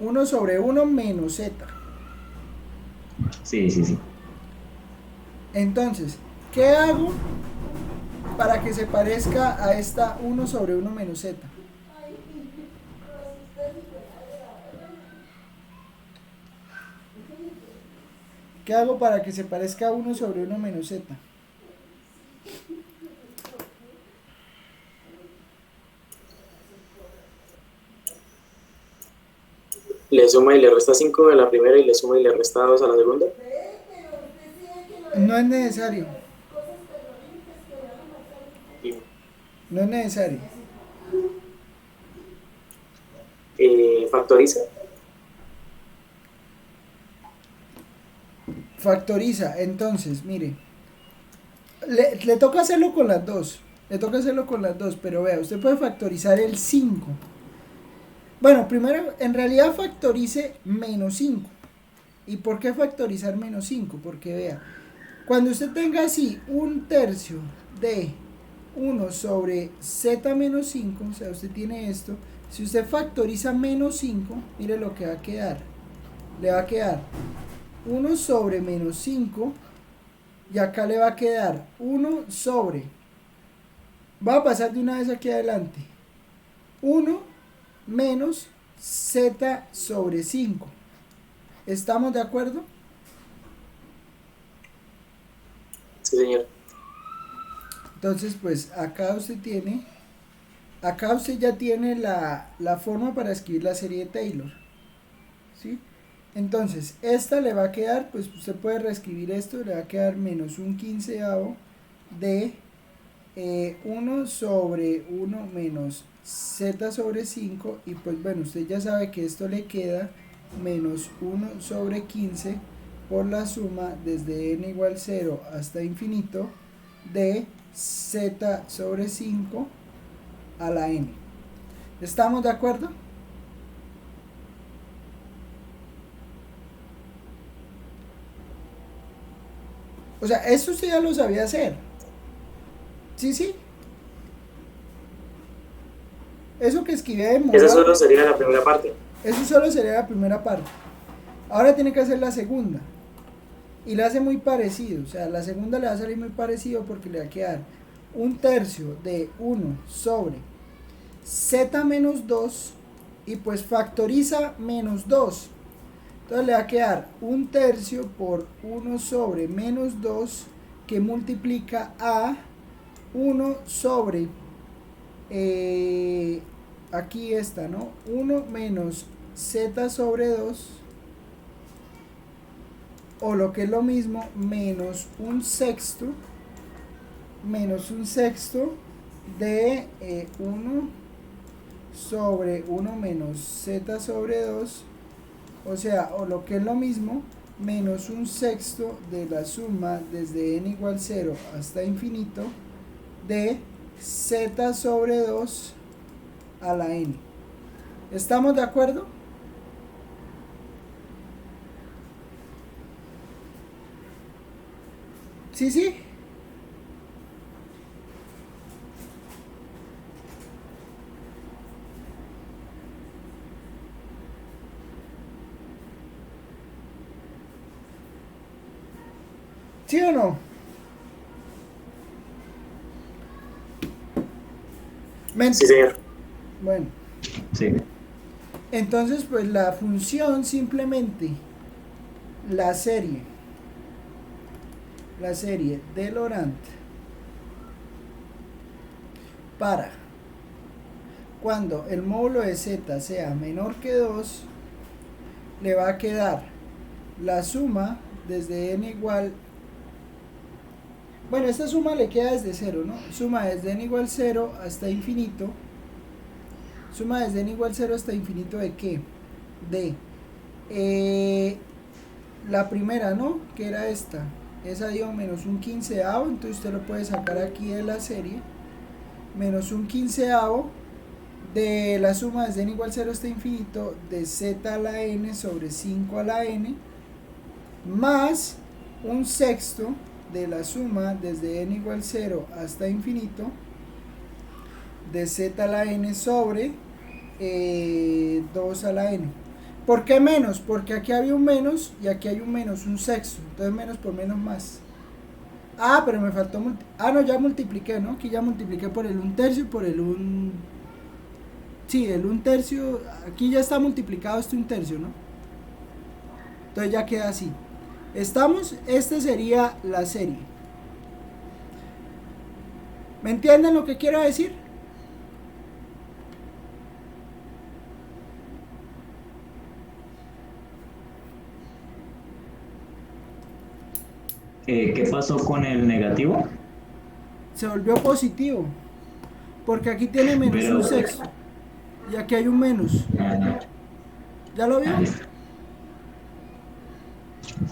1 sobre 1 menos z. Sí, sí, sí. Entonces, ¿qué hago para que se parezca a esta 1 sobre 1 menos z? ¿Qué hago para que se parezca a 1 sobre 1 menos z? Le suma y le resta 5 a la primera y le suma y le resta 2 a la segunda. No es necesario. Y, No es necesario. factoriza. Factoriza. Entonces, mire. Le toca hacerlo con las dos. Le toca hacerlo con las dos. Pero vea, usted puede factorizar el 5. Bueno, primero, en realidad factorice menos 5. ¿Y por qué factorizar menos 5? Porque vea, cuando usted tenga así 1/3 de 1 sobre z menos 5, o sea, usted tiene esto, si usted factoriza menos 5, mire lo que va a quedar. Le va a quedar 1 sobre menos 5, y acá le va a quedar 1 sobre, va a pasar de una vez aquí adelante, 1 menos z sobre 5. ¿Estamos de acuerdo? Sí, señor. Entonces, pues acá usted ya tiene la forma para escribir la serie de Taylor. ¿Sí? Entonces, esta le va a quedar, pues usted puede reescribir esto, le va a quedar menos 1/15 de 1 sobre 1 menos z sobre 5, y pues bueno, usted ya sabe que esto le queda menos 1 sobre 15 por la suma desde n igual 0 hasta infinito de z sobre 5 a la n. ¿Estamos de acuerdo? O sea, esto usted ya lo sabía hacer. Sí, sí. Eso que escribí de Esa solo sería la primera parte. eso solo sería la primera parte. Ahora tiene que hacer la segunda. Y la hace muy parecido. O sea, la segunda le va a salir muy parecido porque le va a quedar 1/3 de 1 sobre z menos 2. Y pues factoriza menos 2. Entonces le va a quedar 1/3 por 1 sobre menos 2, que multiplica a 1 sobre, aquí está, ¿no? 1 menos z sobre 2, o lo que es lo mismo, menos 1/6 de 1 sobre 1 menos z sobre 2, o sea, o lo que es lo mismo, menos 1/6 de la suma desde n igual 0 hasta infinito de z sobre 2 a la n. ¿Estamos de acuerdo? Sí, sí. ¿Sí o no? Sí, señor. Bueno, Sí. entonces pues la función simplemente, la serie de Laurent para cuando el módulo de z sea menor que 2, le va a quedar la suma desde n igual, bueno, esta suma le queda desde 0, ¿no? Suma desde n igual 0 hasta infinito. Suma desde n igual 0 hasta infinito ¿de qué? De la primera, ¿no? Que era esta. Esa dio menos un quinceavo, entonces usted lo puede sacar aquí de la serie. Menos un quinceavo de la suma desde n igual 0 hasta infinito de z a la n sobre 5 a la n, más un sexto de la suma desde n igual 0 hasta infinito de z a la n sobre 2 a la n. ¿Por qué menos? Porque aquí había un menos y aquí hay un menos, un sexto. Entonces menos por menos más. Ah, pero me faltó no, ya multipliqué, ¿no? Aquí ya multipliqué por el 1/3 y por el 1. Sí, el 1/3. Aquí ya está multiplicado este 1/3, ¿no? Entonces ya queda así. Estamos, esta sería la serie. ¿Me entienden lo que quiero decir? ¿Qué pasó con el negativo? Se volvió positivo. Porque aquí tiene menos Pero- un sexto. Y aquí hay un menos. Ah, ¿Ya lo vio? listo.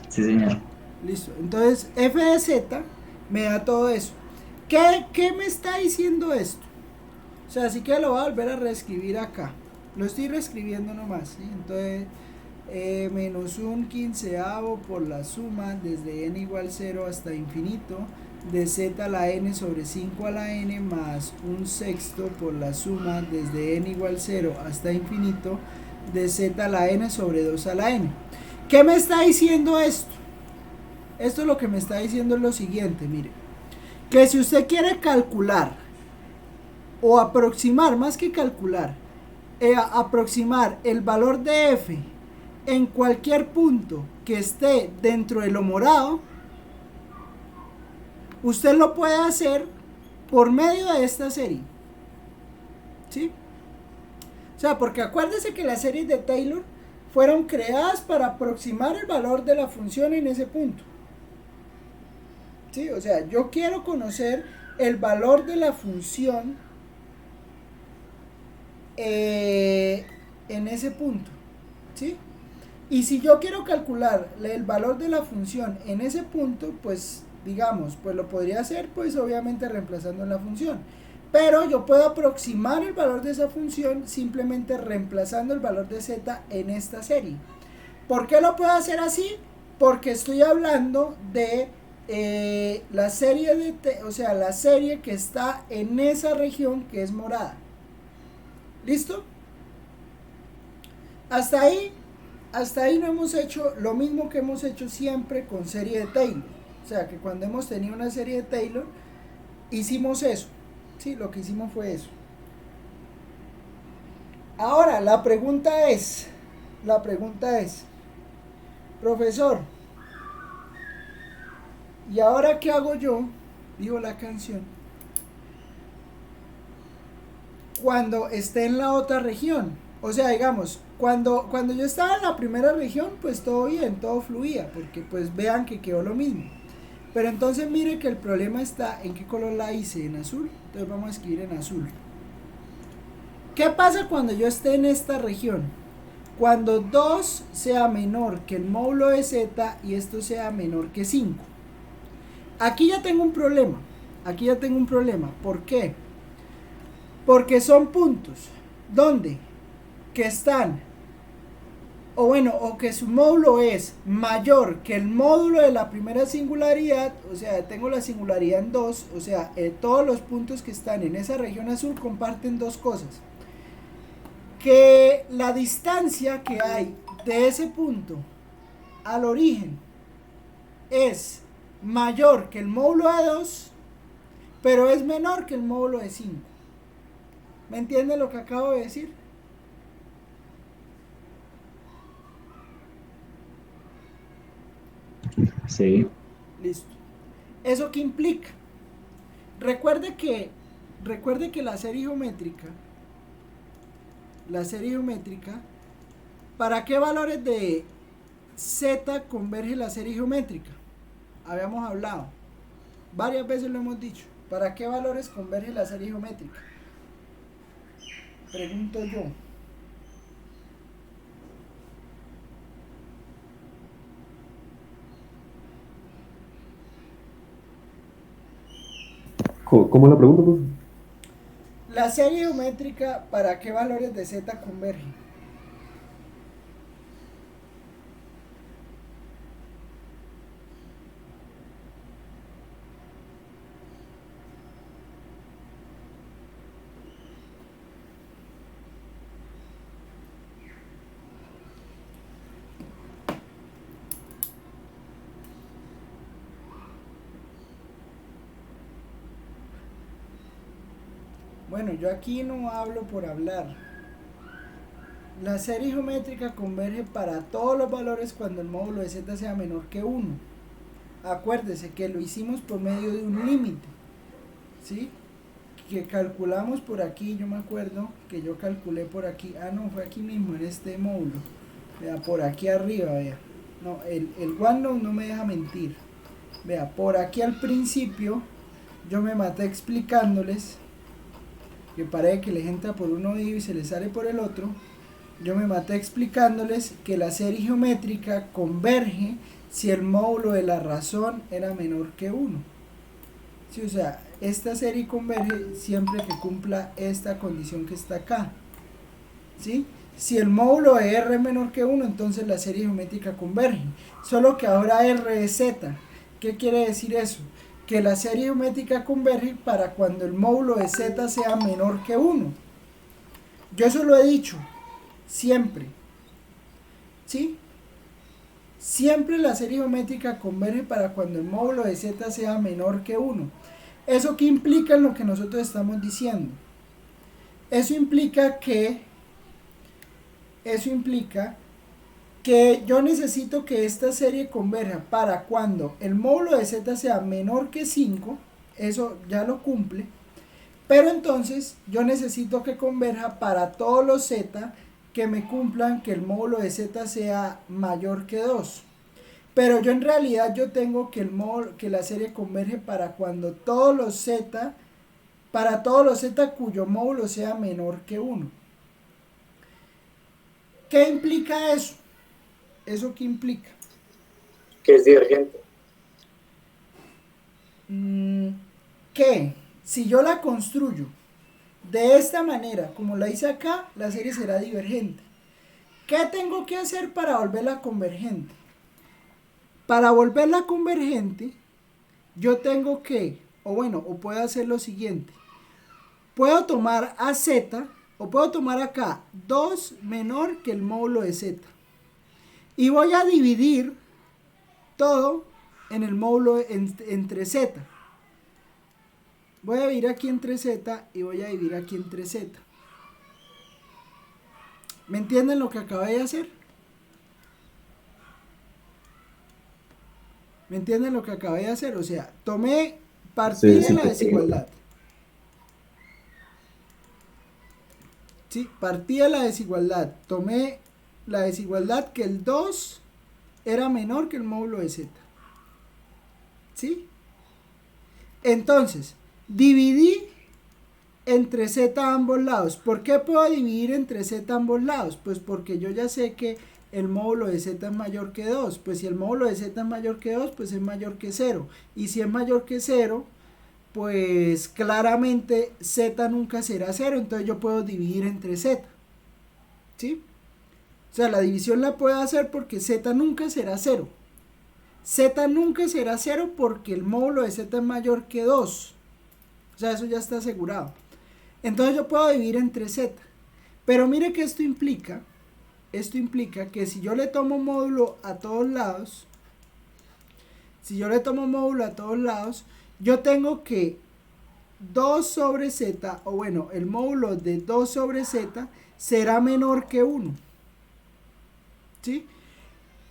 Sí, señor. Listo. Entonces, f de z me da todo eso. ¿Qué me está diciendo esto? O sea, así que lo voy a volver a reescribir acá. Lo estoy reescribiendo nomás, ¿sí? Entonces, menos un quinceavo por la suma desde n igual 0 hasta infinito de z a la n sobre 5 a la n más un sexto por la suma desde n igual 0 hasta infinito de z a la n sobre 2 a la n. ¿Qué me está diciendo esto? Esto lo que me está diciendo es lo siguiente, mire. Que si usted quiere calcular o aproximar, más que calcular, aproximar el valor de f en cualquier punto que esté dentro de lo morado, usted lo puede hacer por medio de esta serie. ¿Sí? O sea, porque acuérdese que las series de Taylor fueron creadas para aproximar el valor de la función en ese punto. ¿Sí? O sea, yo quiero conocer el valor de la función en ese punto. ¿Sí? Y si yo quiero calcular el valor de la función en ese punto, pues digamos, pues lo podría hacer pues obviamente reemplazando la función. Pero yo puedo aproximar el valor de esa función simplemente reemplazando el valor de z en esta serie. ¿Por qué lo puedo hacer así? Porque estoy hablando de la serie o sea, la serie que está en esa región que es morada. ¿Listo? Hasta ahí no hemos hecho lo mismo que hemos hecho siempre con serie de Taylor. O sea, que cuando hemos tenido una serie de Taylor, hicimos eso. Sí, lo que hicimos fue eso. Ahora, la pregunta es, profesor, ¿y ahora qué hago yo? Dijo la canción. Cuando esté en la otra región. O sea, digamos, cuando yo estaba en la primera región, pues todo bien, todo fluía, porque pues vean que quedó lo mismo. Pero entonces mire que el problema está en qué color la hice, en azul. Entonces vamos a escribir en azul. ¿Qué pasa cuando yo esté en esta región? Cuando 2 sea menor que el módulo de z y esto sea menor que 5. Aquí ya tengo un problema. ¿Por qué? Porque son puntos. ¿Dónde? que están, o bueno, o que su módulo es mayor que el módulo de la primera singularidad, o sea, tengo la singularidad en 2, o sea, todos los puntos que están en esa región azul comparten dos cosas. Que la distancia que hay de ese punto al origen es mayor que el módulo de 2, pero es menor que el módulo de 5. ¿Me entienden lo que acabo de decir? Sí. Listo. ¿Eso qué implica? Recuerde que la serie geométrica, ¿para qué valores de z converge la serie geométrica? Habíamos hablado, varias veces lo hemos dicho. ¿Para qué valores converge la serie geométrica? Pregunto yo. ¿Cómo es la pregunta, pues? La serie geométrica, ¿para qué valores de z converge? Bueno, yo aquí no hablo por hablar. La serie geométrica converge para todos los valores cuando el módulo de z sea menor que 1. Acuérdese que lo hicimos por medio de un límite, ¿sí? Que calculamos por aquí, yo me acuerdo que yo calculé por aquí, no, fue aquí mismo en este módulo, vea, por aquí arriba, vea, no, el OneNote no me deja mentir, vea, por aquí al principio yo me maté explicándoles, que parece que les entra por un oído y se les sale por el otro. Yo me maté explicándoles que la serie geométrica converge si el módulo de la razón era menor que 1. Sí, o sea, esta serie converge siempre que cumpla esta condición que está acá. ¿Sí? Si el módulo de R es menor que 1, entonces la serie geométrica converge. Solo que ahora R es Z. ¿Qué quiere decir eso? Que la serie geométrica converge para cuando el módulo de Z sea menor que 1. Yo eso lo he dicho siempre. ¿Sí? Siempre la serie geométrica converge para cuando el módulo de Z sea menor que 1. ¿Eso qué implica en lo que nosotros estamos diciendo? Eso implica que yo necesito que esta serie converja para cuando el módulo de z sea menor que 5, eso ya lo cumple, pero entonces yo necesito que converja para todos los z que me cumplan que el módulo de z sea mayor que 2. Pero yo en realidad yo tengo que la serie converge para cuando todos los z, para todos los z cuyo módulo sea menor que 1. ¿Qué implica eso? ¿Eso qué implica? Que es divergente. Que si yo la construyo de esta manera, como la hice acá, la serie será divergente. ¿Qué tengo que hacer para volverla convergente? Para volverla convergente, yo tengo que, o puedo hacer lo siguiente. Puedo tomar a z, o puedo tomar acá 2 menor que el módulo de z. Y voy a dividir todo en el módulo entre z. Voy a dividir aquí entre z y voy a dividir aquí entre z. ¿Me entienden lo que acabé de hacer? ¿Me entienden lo que acabé de hacer? O sea, partí de la desigualdad. Sí, partí de la desigualdad. Tomé la desigualdad que el 2 era menor que el módulo de z. ¿Sí? Entonces, dividí entre z a ambos lados. ¿Por qué puedo dividir entre z a ambos lados? Pues porque yo ya sé que el módulo de z es mayor que 2. Pues si el módulo de z es mayor que 2, pues es mayor que 0. Y si es mayor que 0, pues claramente z nunca será 0. Entonces yo puedo dividir entre z. ¿sí? O sea, la división la puedo hacer porque z nunca será 0. Z nunca será 0 porque el módulo de z es mayor que 2. O sea, eso ya está asegurado. Entonces yo puedo dividir entre z. Pero mire que esto implica que si yo le tomo módulo a todos lados, yo tengo que 2 sobre z, o bueno, el módulo de 2 sobre z será menor que 1. ¿Sí?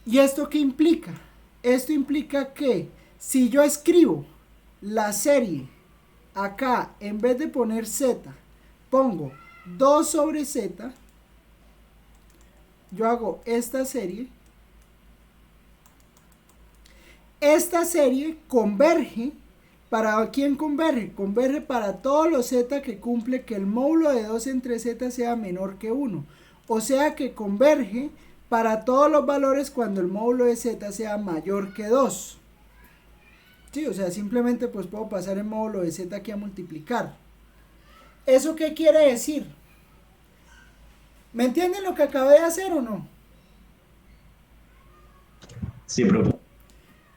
¿Y esto qué implica? Esto implica que si yo escribo la serie acá, en vez de poner z, pongo 2 sobre z, yo hago esta serie. Esta serie converge. ¿Para quién converge? Converge para todos los z que cumple que el módulo de 2 entre z sea menor que 1. O sea que converge para todos los valores cuando el módulo de z sea mayor que 2. Sí, o sea, simplemente pues puedo pasar el módulo de z aquí a multiplicar. ¿Eso qué quiere decir? ¿Me entienden lo que acabé de hacer o no? Sí, profe.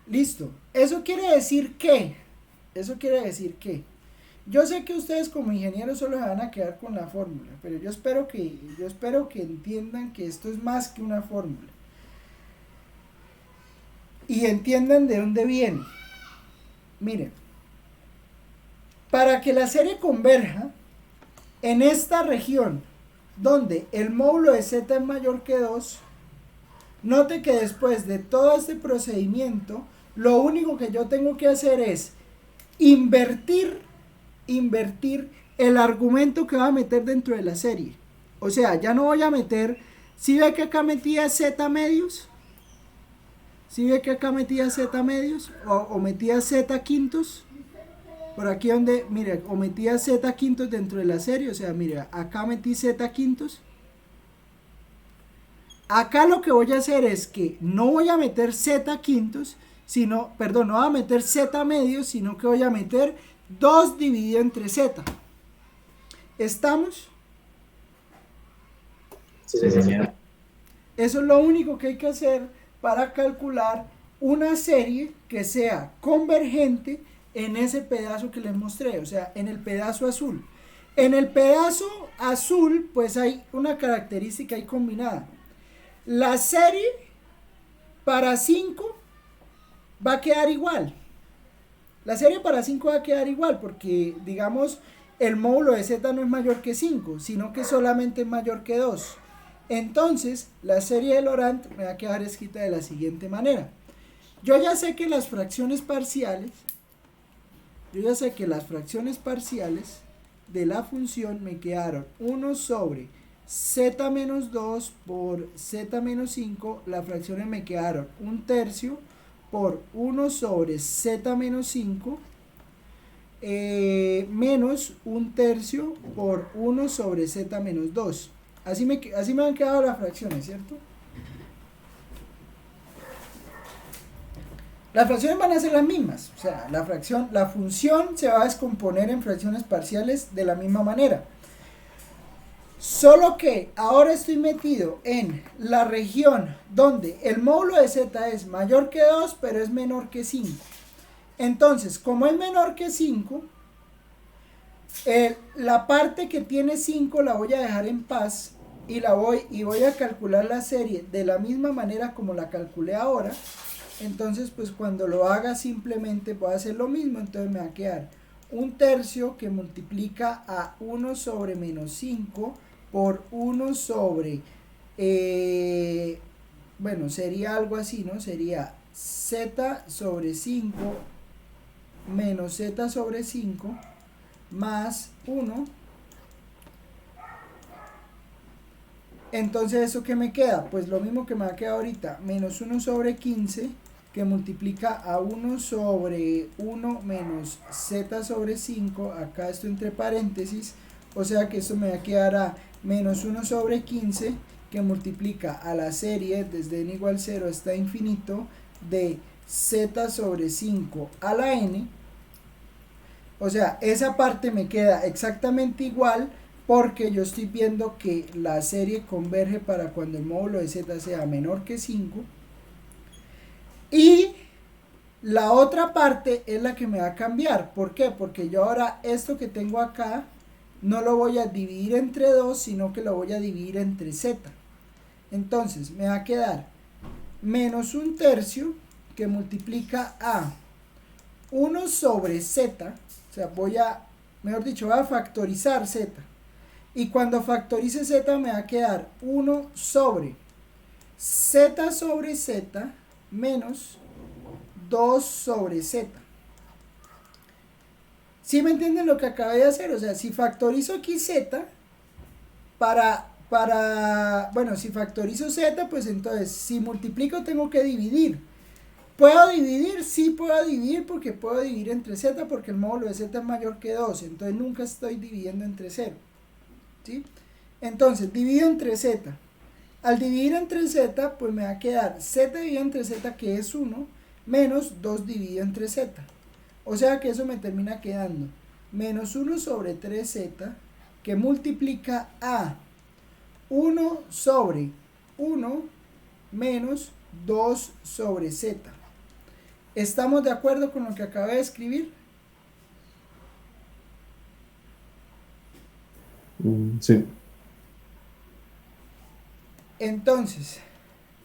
Listo. Eso quiere decir que yo sé que ustedes como ingenieros solo se van a quedar con la fórmula, pero yo espero que entiendan que esto es más que una fórmula. Y entiendan de dónde viene. Miren, para que la serie converja en esta región donde el módulo de z es mayor que 2, note que después de todo este procedimiento, lo único que yo tengo que hacer es invertir el argumento que va a meter dentro de la serie. O sea, ya no voy a meter, ¿sí ve que acá metía z medios? ¿Sí ve que acá metía z medios? O metía z quintos. Por aquí donde, mire, o metía z quintos dentro de la serie. O sea, mire, acá metí z quintos. Acá lo que voy a hacer es que no voy a meter z quintos, no voy a meter z medios, sino que voy a meter 2 dividido entre z. ¿Estamos? Sí, señor. Eso es lo único que hay que hacer para calcular una serie que sea convergente en ese pedazo que les mostré, o sea, en el pedazo azul. En el pedazo azul, pues hay una característica ahí combinada. La serie para 5 va a quedar igual. La serie para 5 va a quedar igual porque, digamos, el módulo de z no es mayor que 5, sino que solamente es mayor que 2. Entonces, la serie de Laurent me va a quedar escrita de la siguiente manera. Yo ya sé que las fracciones parciales de la función me quedaron 1 sobre z menos 2 por z menos 5. Las fracciones me quedaron 1/3 por 1 sobre z menos 5 menos 1/3 por 1 sobre z menos 2. Así me han quedado las fracciones, ¿cierto? Las fracciones van a ser las mismas, o sea, la función se va a descomponer en fracciones parciales de la misma manera. Solo que ahora estoy metido en la región donde el módulo de z es mayor que 2, pero es menor que 5. Entonces, como es menor que 5, la parte que tiene 5 la voy a dejar en paz y voy a calcular la serie de la misma manera como la calculé ahora. Entonces, pues cuando lo haga simplemente voy a hacer lo mismo. Entonces me va a quedar 1/3 que multiplica a 1 sobre menos 5 por 1 sobre, bueno, sería algo así, ¿no? Sería z sobre 5 menos z sobre 5 más 1. Entonces, ¿eso qué me queda? Pues lo mismo que me ha quedado ahorita, menos 1 sobre 15 que multiplica a 1 sobre 1 menos z sobre 5, acá esto entre paréntesis, o sea que esto me va a quedar a menos 1 sobre 15 que multiplica a la serie desde n igual 0 hasta infinito de z sobre 5 a la n. O sea, esa parte me queda exactamente igual porque yo estoy viendo que la serie converge para cuando el módulo de z sea menor que 5. Y la otra parte es la que me va a cambiar. ¿Por qué? Porque yo ahora esto que tengo acá no lo voy a dividir entre 2, sino que lo voy a dividir entre z. Entonces me va a quedar menos un tercio que multiplica a 1 sobre z. O sea, voy a factorizar z. Y cuando factorice z me va a quedar 1 sobre z menos 2 sobre z. ¿Sí me entienden lo que acabé de hacer? O sea, si factorizo aquí z, si factorizo z, pues entonces, si multiplico tengo que dividir. ¿Puedo dividir? Sí puedo dividir, porque puedo dividir entre z, porque el módulo de z es mayor que 2, entonces nunca estoy dividiendo entre 0. ¿Sí? Entonces, divido entre z. Al dividir entre z, pues me va a quedar z dividido entre z, que es 1, menos 2 dividido entre z. O sea que eso me termina quedando menos 1 sobre 3z, que multiplica a 1 sobre 1 menos 2 sobre z. ¿Estamos de acuerdo con lo que acabé de escribir? Sí. Entonces,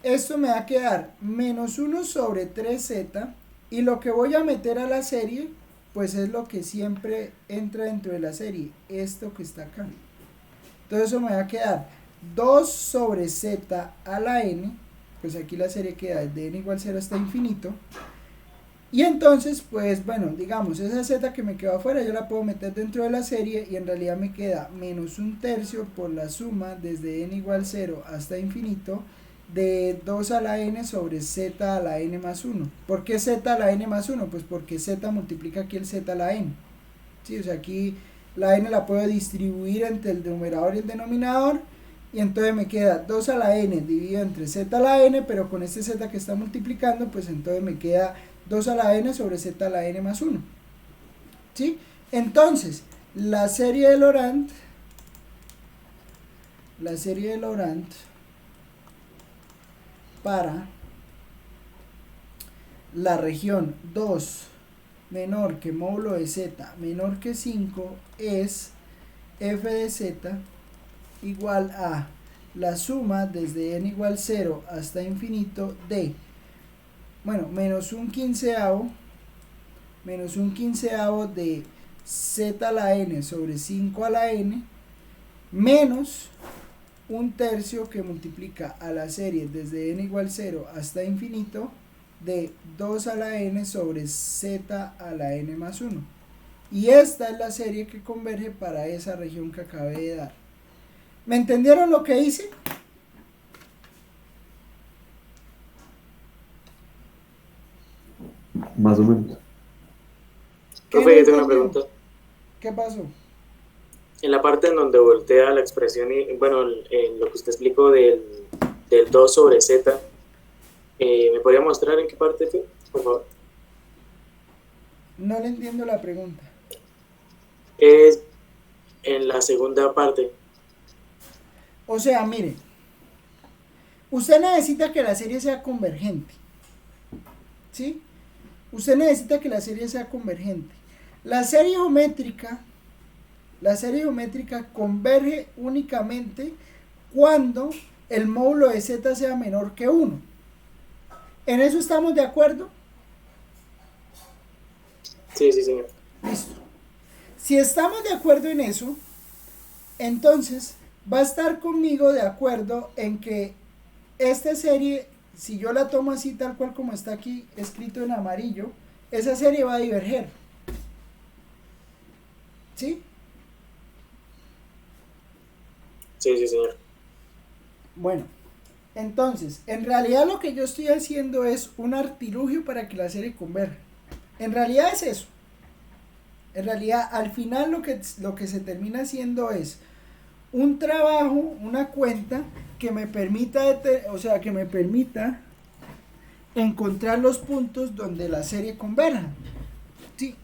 esto me va a quedar menos 1 sobre 3z, y lo que voy a meter a la serie, pues es lo que siempre entra dentro de la serie, esto que está acá. Entonces eso me va a quedar 2 sobre z a la n, pues aquí la serie queda de n igual 0 hasta infinito. Y entonces, pues bueno, digamos, esa z que me quedó afuera yo la puedo meter dentro de la serie, y en realidad me queda menos un tercio por la suma desde n igual 0 hasta infinito de 2 a la n sobre z a la n más 1. ¿Por qué z a la n más 1? Pues porque z multiplica aquí el z a la n. ¿Sí? O sea, aquí la n la puedo distribuir entre el numerador y el denominador, y entonces me queda 2 a la n dividido entre z a la n, pero con este z que está multiplicando, pues entonces me queda 2 a la n sobre z a la n más 1. ¿Sí? Entonces, la serie de Laurent para la región 2 menor que módulo de z menor que 5 es f de z igual a la suma desde n igual 0 hasta infinito de, menos un quinceavo de z a la n sobre 5 a la n, menos un tercio que multiplica a la serie desde n igual 0 hasta infinito de 2 a la n sobre z a la n más 1. Y esta es la serie que converge para esa región que acabé de dar. ¿Me entendieron lo que hice? Más o menos. Profe, yo tengo una pregunta. ¿Qué pasó? En la parte en donde voltea la expresión, bueno, en lo que usted explicó del 2 sobre z, ¿me podría mostrar en qué parte fue, por favor? No le entiendo la pregunta. Es en la segunda parte. O sea, mire, usted necesita que la serie sea convergente. ¿Sí? Usted necesita que la serie sea convergente. La serie geométrica converge únicamente cuando el módulo de z sea menor que 1. ¿En eso estamos de acuerdo? Sí, señor. Listo. Si estamos de acuerdo en eso, entonces va a estar conmigo de acuerdo en que esta serie, si yo la tomo así tal cual como está aquí escrito en amarillo, esa serie va a diverger. ¿Sí? Sí, señor. Bueno, entonces, en realidad lo que yo estoy haciendo es un artilugio para que la serie converja. En realidad es eso. En realidad, al final lo que se termina haciendo es un trabajo, una cuenta que me permita encontrar los puntos donde la serie converja. ¿Sí?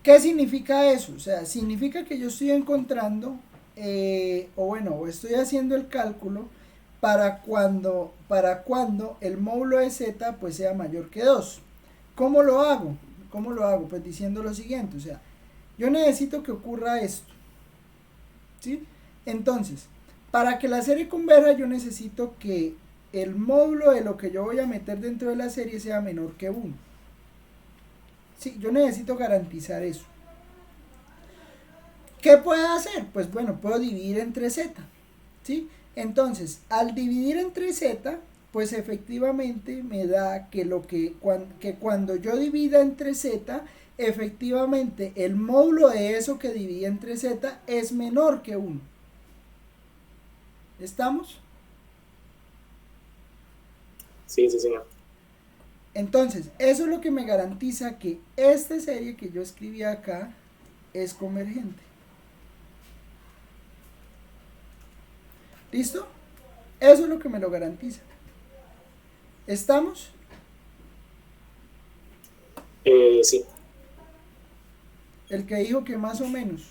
¿Qué significa eso? O sea, significa que yo estoy encontrando, o estoy haciendo el cálculo para cuando el módulo de z pues sea mayor que 2. ¿Cómo lo hago? ¿Cómo lo hago? Pues diciendo lo siguiente, o sea, yo necesito que ocurra esto, ¿sí? Entonces, para que la serie converja yo necesito que el módulo de lo que yo voy a meter dentro de la serie sea menor que 1. Sí, yo necesito garantizar eso. ¿Qué puedo hacer? Pues bueno, puedo dividir entre z, ¿sí? Entonces, al dividir entre z, pues efectivamente me da que cuando yo divida entre z, efectivamente el módulo de eso que divide entre z es menor que 1. ¿Estamos? Sí, sí, señor. Entonces, eso es lo que me garantiza que esta serie que yo escribí acá es convergente. ¿Listo? Eso es lo que me lo garantiza. ¿Estamos? Sí. El que dijo que más o menos.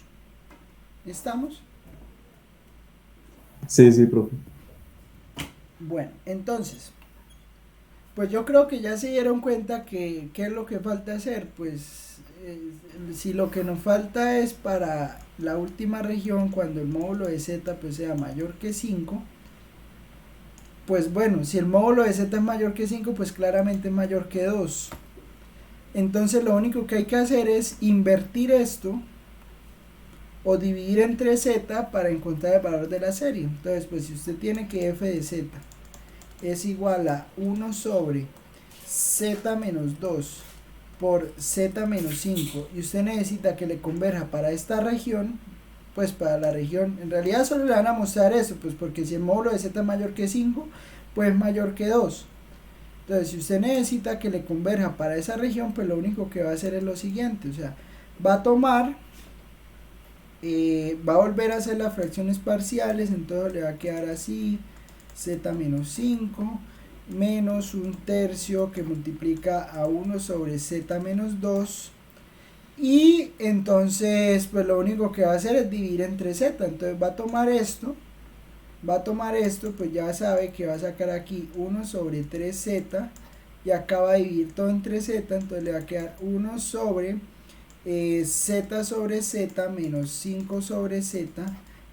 ¿Estamos? Sí, sí, profe. Bueno, entonces, pues yo creo que ya se dieron cuenta que qué es lo que falta hacer. Pues si lo que nos falta es para la última región, cuando el módulo de z pues sea mayor que 5, pues bueno, si el módulo de z es mayor que 5, pues claramente es mayor que 2. Entonces lo único que hay que hacer es invertir esto o dividir entre z para encontrar el valor de la serie. Entonces, pues si usted tiene que f de z es igual a 1 sobre z menos 2 por z menos 5 y usted necesita que le converja para esta región, pues para la región, en realidad solo le van a mostrar eso, pues porque si el módulo de z es mayor que 5, pues mayor que 2. Entonces, si usted necesita que le converja para esa región, pues lo único que va a hacer es lo siguiente, o sea, va a tomar, va a volver a hacer las fracciones parciales, entonces le va a quedar así, z menos 5 menos 1/3 que multiplica a 1 sobre z menos 2, y entonces pues lo único que va a hacer es dividir entre z. Entonces va a tomar esto, pues ya sabe que va a sacar aquí 1 sobre 3z y acá va a dividir todo entre z, entonces le va a quedar 1 sobre z sobre z menos 5 sobre z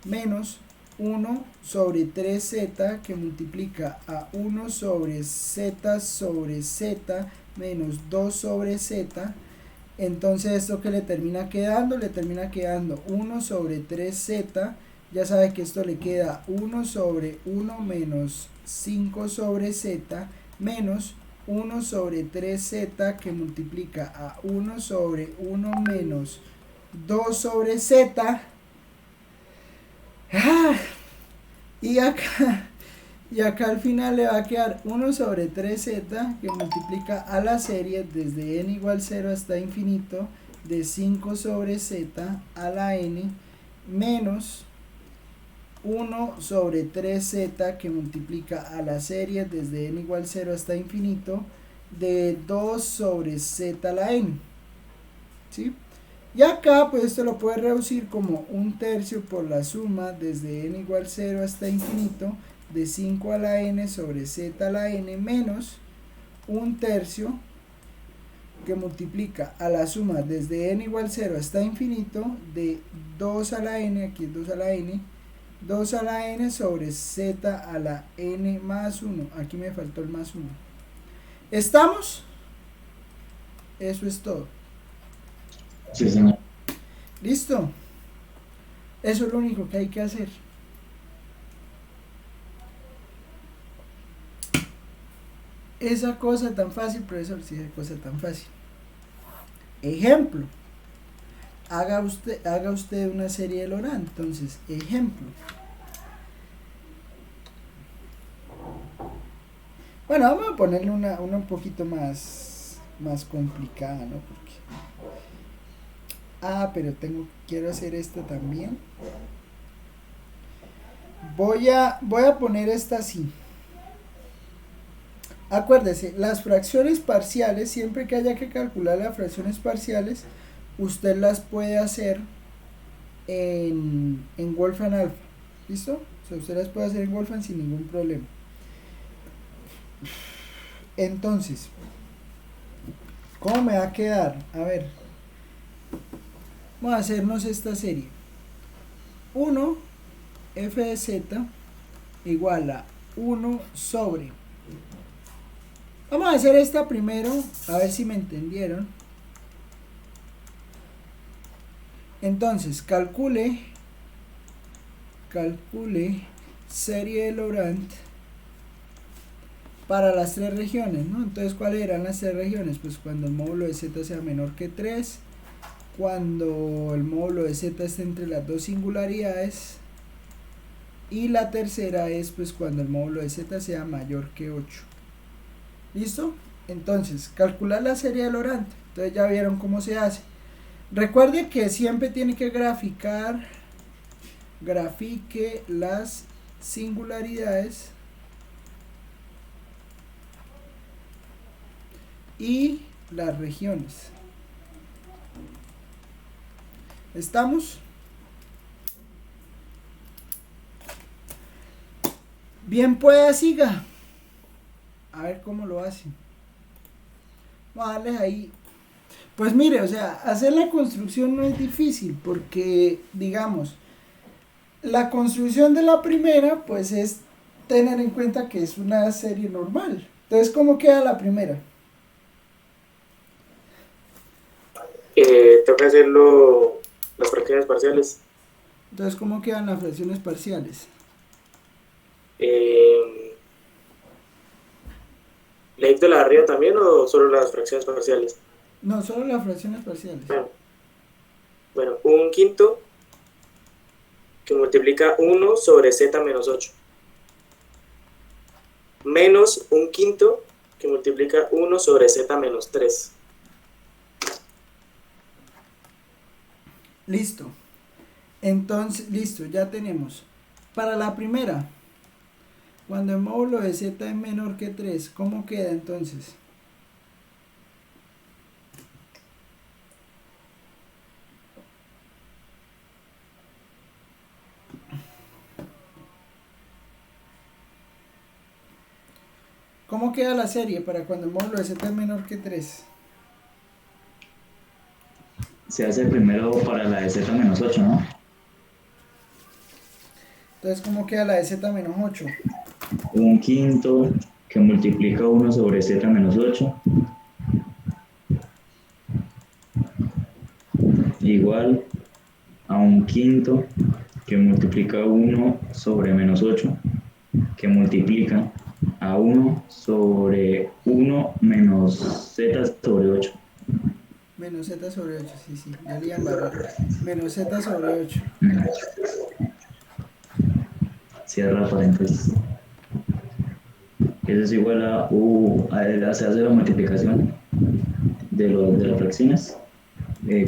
menos 1 sobre 3z que multiplica a 1 sobre z menos 2 sobre z. Entonces esto que le termina quedando 1 sobre 3z. Ya sabe que esto le queda 1 sobre 1 menos 5 sobre z menos 1 sobre 3z que multiplica a 1 sobre 1 menos 2 sobre z. Y acá al final le va a quedar 1 sobre 3z que multiplica a la serie desde n igual 0 hasta infinito de 5 sobre z a la n menos 1 sobre 3z que multiplica a la serie desde n igual 0 hasta infinito de 2 sobre z a la n. ¿Sí? Y acá pues esto lo puede reducir como 1/3 por la suma desde n igual 0 hasta infinito de 5 a la n sobre z a la n menos 1/3 que multiplica a la suma desde n igual 0 hasta infinito de 2 a la n, aquí es 2 a la n, 2 a la n sobre z a la n más 1, aquí me faltó el más 1. ¿Estamos? Eso es todo. Sí, señor. ¿Listo? Eso es lo único que hay que hacer. Esa cosa tan fácil, profesor, sí, esa cosa tan fácil. Ejemplo. Haga usted una serie de Laurent. Entonces, ejemplo. Bueno, vamos a ponerle una un poquito más complicada, ¿no? Porque pero quiero hacer esto también. Voy a poner esta así. Acuérdese, las fracciones parciales, siempre que haya que calcular las fracciones parciales, usted las puede hacer en Wolfram Alpha. ¿Listo? O sea, usted las puede hacer en Wolfram sin ningún problema. Entonces, ¿cómo me va a quedar? A ver, vamos a hacernos esta serie. 1 f de z igual a 1 sobre. Vamos a hacer esta primero, a ver si me entendieron. Entonces, calcule serie de Laurent para las tres regiones, ¿no? Entonces, ¿cuáles eran las tres regiones? Pues cuando el módulo de z sea menor que 3, cuando el módulo de z esté entre las dos singularidades, y la tercera es pues cuando el módulo de z sea mayor que 8. ¿Listo? Entonces, calcular la serie de Laurent. Entonces ya vieron cómo se hace. Recuerde que siempre tiene que grafique las singularidades y las regiones. ¿Estamos? Bien, pueda, siga. A ver cómo lo hace. Vamos a darles ahí. Pues mire, o sea, hacer la construcción no es difícil porque, digamos, la construcción de la primera, pues es tener en cuenta que es una serie normal. Entonces, ¿cómo queda la primera? Tengo que hacerlo las fracciones parciales. Entonces, ¿cómo quedan las fracciones parciales? ¿Leí de la de arriba también o solo las fracciones parciales? No, solo las fracciones parciales. Bueno, un quinto que multiplica 1 sobre z menos 8. Menos un quinto que multiplica 1 sobre z menos 3. Listo. Entonces, listo, ya tenemos. Para la primera, cuando el módulo de z es menor que 3, ¿cómo queda entonces? ¿Cómo queda la serie para cuando el módulo de z es menor que 3? Se hace primero para la de z-8, ¿no? Entonces, ¿cómo queda la de z menos 8? Un quinto que multiplica 1 sobre z-8 igual a un quinto que multiplica 1 sobre menos 8 que multiplica a 1 sobre 1 menos z sobre 8. Menos z sobre 8, sí, ya le iban a barrar. Menos z sobre 8. Cierra paréntesis. Eso es igual a u, se hace la multiplicación de las fracciones,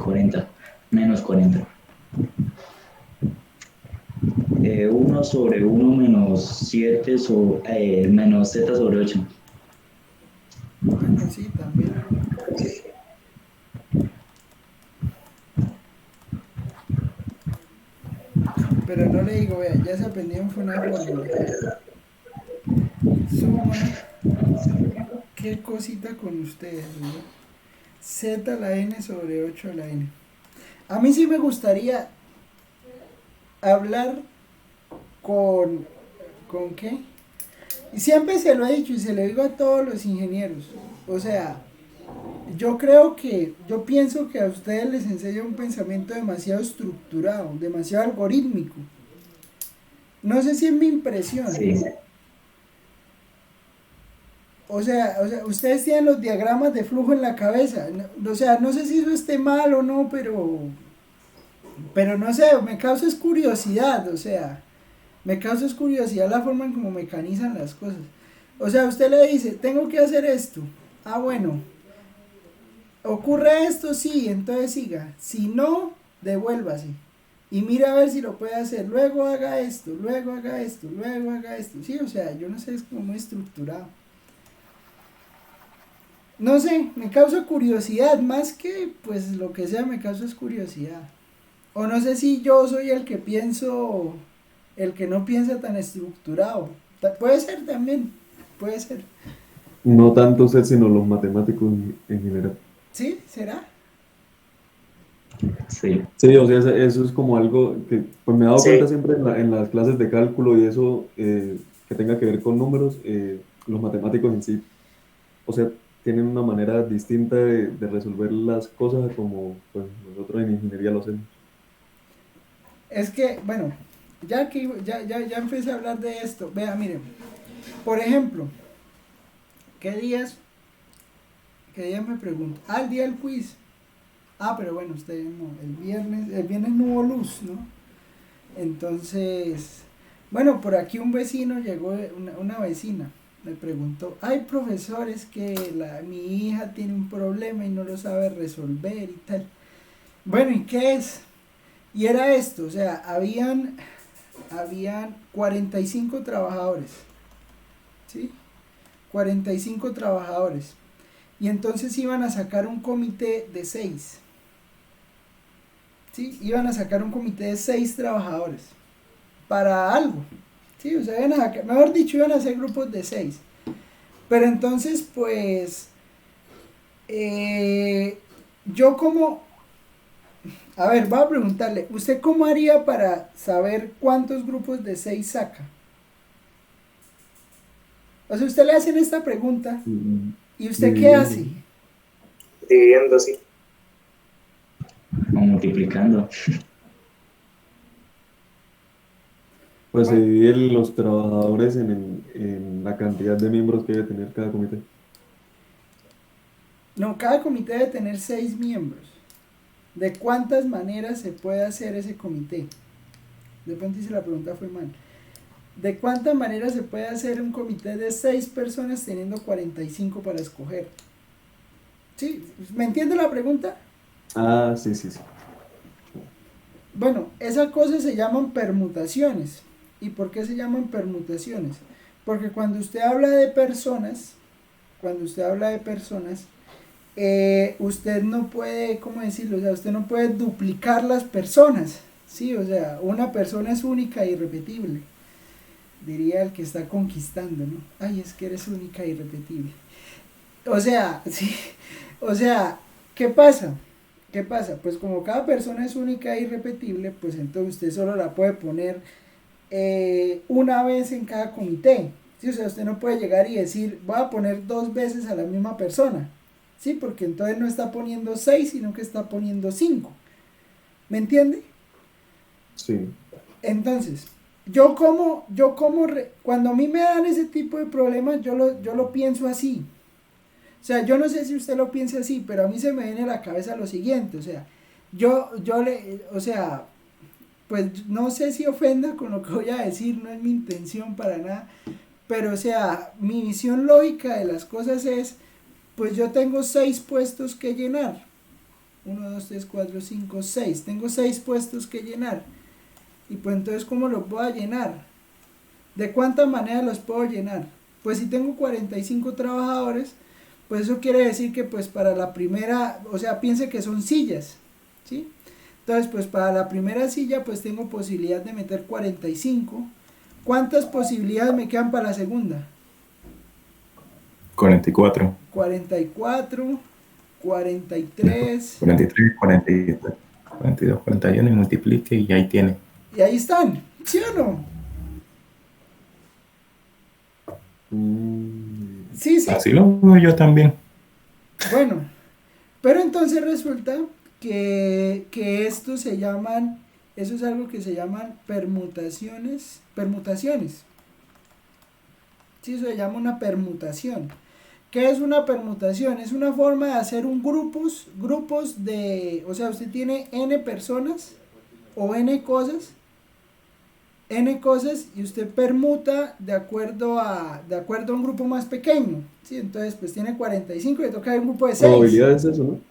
40, menos 40. 1 sobre 1 menos 7 sobre, menos z sobre 8. Bueno, sí, también. Pero no le digo, vea, ya se aprendieron fue una fórmula. Suma, qué cosita con ustedes, ¿no? Z a la n sobre 8 a la n. A mí sí me gustaría hablar ¿con qué? Y siempre se lo he dicho y se lo digo a todos los ingenieros. O sea, yo pienso que a ustedes les enseña un pensamiento demasiado estructurado, demasiado algorítmico. No sé si es mi impresión. Sí. O sea, ustedes tienen los diagramas de flujo en la cabeza. O sea, no sé si eso esté mal o no, pero no sé, me causa es curiosidad, o sea, me causa es curiosidad la forma en cómo mecanizan las cosas. O sea, usted le dice, tengo que hacer esto. Ah, bueno. ¿Ocurre esto? Sí, entonces siga. Si no, devuélvase. Y mira a ver si lo puede hacer. Luego haga esto, luego haga esto, luego haga esto. Sí, o sea, yo no sé, es como muy estructurado. No sé, me causa curiosidad, más que pues lo que sea, me causa es curiosidad. O no sé si yo soy el que pienso, el que no piensa tan estructurado. Puede ser también, puede ser. No tanto usted, sino los matemáticos en general. ¿Sí? ¿Será? Sí, Sí, o sea, eso es como algo que pues me he dado cuenta Sí, siempre en las clases de cálculo y eso que tenga que ver con números, los matemáticos en sí, o sea, tienen una manera distinta de resolver las cosas a como pues, nosotros en ingeniería lo hacemos. Es que, bueno, ya que ya empecé a hablar de esto, vea, miren, por ejemplo, ¿qué días, qué día me pregunto? Ah, el día del quiz. Ah, pero bueno, usted no, el viernes no hubo luz, ¿no? Entonces, bueno, por aquí un vecino llegó, una vecina, me preguntó, hay profesores que mi hija tiene un problema y no lo sabe resolver y tal. Bueno, ¿y qué es? Y era esto, o sea, habían 45 trabajadores, ¿sí? 45 trabajadores. Y entonces iban a sacar un comité de 6, ¿sí? Iban a sacar un comité de 6 trabajadores para algo, ¿sí? O sea, iban a sacar, mejor dicho, iban a hacer grupos de 6. Pero entonces, pues, yo como, a ver, voy a preguntarle, ¿usted cómo haría para saber cuántos grupos de 6 saca? O sea, usted le hacen esta pregunta, Mm, ¿y usted qué Dividiendo, hace? ¿no? dividiendo, sí. o multiplicando. Pues se Bueno, dividen los trabajadores en la cantidad de miembros que debe tener cada comité. no, cada comité debe tener 6 miembros. ¿De cuántas maneras se puede hacer ese comité? De pronto si la pregunta fue mal. ¿De cuántas maneras se puede hacer un comité de 6 personas teniendo 45 para escoger? ¿Sí? ¿Me entiende la pregunta? Ah, sí, sí, sí. Bueno, esas cosas se llaman permutaciones. ¿Y por qué se llaman permutaciones? Porque cuando usted habla de personas, usted no puede, ¿cómo decirlo? O sea, usted no puede duplicar las personas, ¿sí? O sea, una persona es única e irrepetible, diría el que está conquistando, ¿no? Ay, es que eres única e irrepetible. O sea, sí, o sea, ¿qué pasa? ¿Qué pasa? Pues como cada persona es única e irrepetible, pues entonces usted solo la puede poner una vez en cada comité. ¿Sí? O sea, usted no puede llegar y decir, voy a poner 2 veces a la misma persona. ¿Sí? Porque entonces no está poniendo 6, sino que está poniendo 5. ¿Me entiende? Sí. Entonces, cuando a mí me dan ese tipo de problemas, yo lo pienso así. O sea, yo no sé si usted lo piensa así, pero a mí se me viene a la cabeza lo siguiente, o sea, o sea, pues no sé si ofenda con lo que voy a decir, no es mi intención para nada, pero o sea, mi visión lógica de las cosas es, pues yo tengo 6 puestos que llenar. 1, 2, 3, 4, 5, 6. Tengo 6 puestos que llenar. Y pues entonces, ¿cómo los voy a llenar? ¿De cuántas maneras los puedo llenar? Pues si tengo 45 trabajadores, pues eso quiere decir que pues para la primera, o sea, piense que son sillas, ¿sí? Entonces, pues para la primera silla, pues tengo posibilidad de meter 45. ¿Cuántas posibilidades me quedan para la segunda? 44, 44, 43, 43, 42, 42, 41 y multiplique y ahí tiene. y ahí están, ¿sí o no? Mm, Sí, sí. Así lo veo yo también. Bueno, pero entonces resulta que esto se llaman, eso es algo que se llaman permutaciones. Sí, eso se llama una permutación. ¿Qué es una permutación? Es una forma de hacer grupos de, o sea, usted tiene n personas o n cosas y usted permuta de acuerdo a un grupo más pequeño. ¿Sí? Entonces, pues tiene 45 y le toca un grupo de 6. probabilidad es eso, ¿no?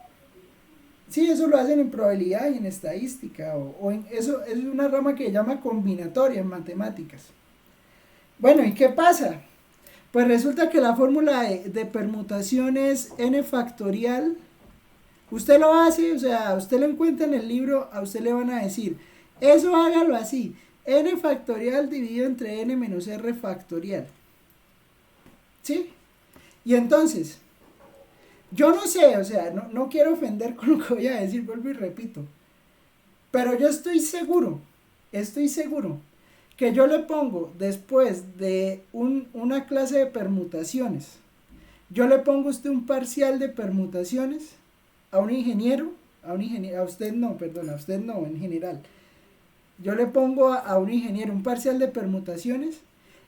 Sí, eso lo hacen en probabilidad y en estadística, eso es una rama que se llama combinatoria en matemáticas. Bueno, ¿y qué pasa? Pues resulta que la fórmula de permutación es n factorial. Usted lo hace, o sea, usted lo encuentra en el libro, a usted le van a decir, eso hágalo así, n factorial dividido entre n menos r factorial. ¿Sí? Y entonces, yo no sé, o sea, no quiero ofender con lo que voy a decir, vuelvo y repito, pero yo estoy seguro que yo le pongo después de una clase de permutaciones, yo le pongo a usted un parcial de permutaciones a un ingeniero, a usted no, perdón, a usted no, en general. Yo le pongo a un ingeniero un parcial de permutaciones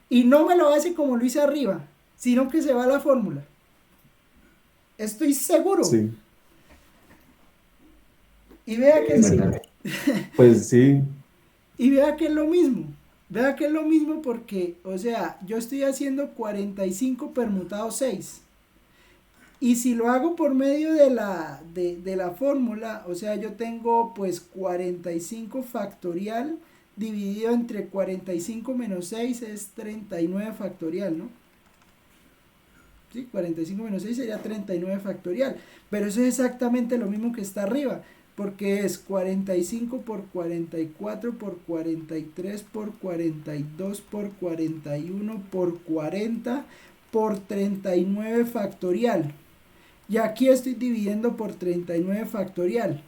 y no me lo hace como lo hice arriba, sino que se va a la fórmula. Estoy seguro. Sí, Y vea que sí. ¿Verdad? pues sí, Y vea que es lo mismo. Vea que es lo mismo porque, o sea, yo estoy haciendo 45 permutado 6. Y si lo hago por medio de la fórmula, o sea, yo tengo pues 45 factorial dividido entre 45 menos 6 es 39 factorial, ¿no? Sí, 45 menos 6 sería 39 factorial. Pero eso es exactamente lo mismo que está arriba. Porque es 45 por 44 por 43 por 42 por 41 por 40 por 39 factorial. Y aquí estoy dividiendo por 39 factorial.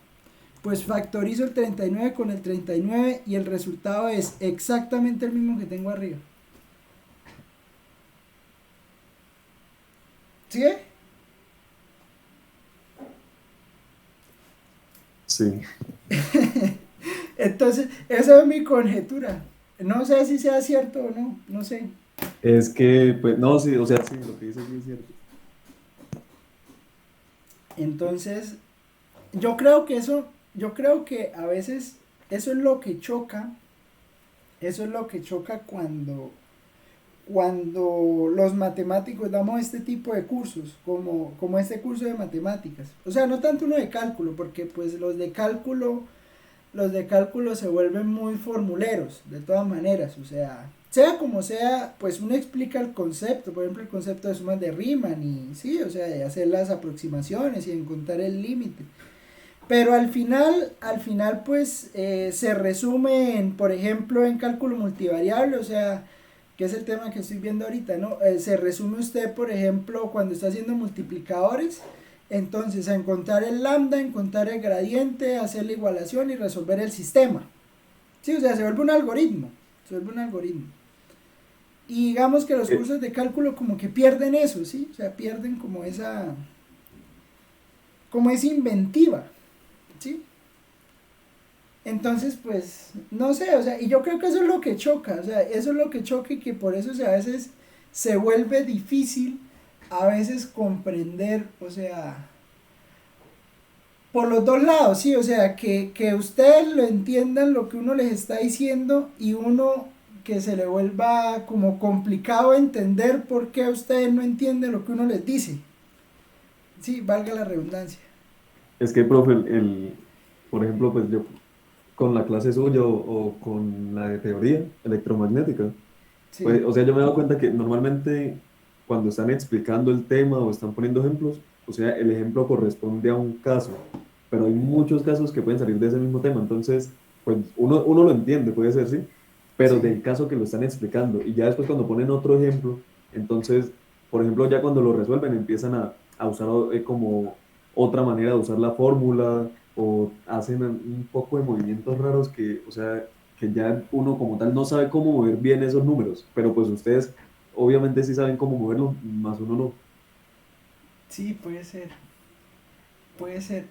Pues factorizo el 39 con el 39 y el resultado es exactamente el mismo que tengo arriba. ¿Sí? sí. Entonces, esa es mi conjetura. No sé si sea cierto o no, no sé. Es que, pues, no, sí, o sea, sí, lo que dices sí es cierto. Entonces, yo creo que a veces eso es lo que choca cuando los matemáticos damos este tipo de cursos, como este curso de matemáticas. O sea, no tanto uno de cálculo, porque pues los de cálculo se vuelven muy formuleros, de todas maneras, o sea como sea, pues uno explica el concepto, por ejemplo el concepto de sumas de Riemann y sí, o sea, de hacer las aproximaciones y encontrar el límite. Pero al final pues se resume en, por ejemplo, en cálculo multivariable, o sea, que es el tema que estoy viendo ahorita, ¿no? Se resume usted, por ejemplo, cuando está haciendo multiplicadores, entonces a encontrar el lambda, encontrar el gradiente, hacer la igualación y resolver el sistema. Sí, o sea, se vuelve un algoritmo. Y digamos que los cursos de cálculo como que pierden eso, ¿sí? O sea, pierden como esa inventiva, ¿sí? Entonces, pues, no sé, o sea, y yo creo que eso es lo que choca, o sea, eso es lo que choca y que por eso, o sea, a veces se vuelve difícil a veces comprender, o sea, por los dos lados, sí, o sea, que ustedes lo entiendan lo que uno les está diciendo y uno que se le vuelva como complicado entender por qué ustedes no entienden lo que uno les dice. Sí, valga la redundancia. Es que, profe, por ejemplo, pues yo con la clase suya o con la de teoría electromagnética, Sí, pues, o sea, yo me he dado cuenta que normalmente cuando están explicando el tema o están poniendo ejemplos, o sea, el ejemplo corresponde a un caso, pero hay muchos casos que pueden salir de ese mismo tema, entonces, pues uno lo entiende, puede ser, sí, pero sí, del caso que lo están explicando, y ya después cuando ponen otro ejemplo, entonces, por ejemplo, ya cuando lo resuelven empiezan a usar como otra manera de usar la fórmula, o hacen un poco de movimientos raros que, o sea, que ya uno como tal no sabe cómo mover bien esos números, pero pues ustedes obviamente sí saben cómo moverlo, más uno no. sí, puede ser.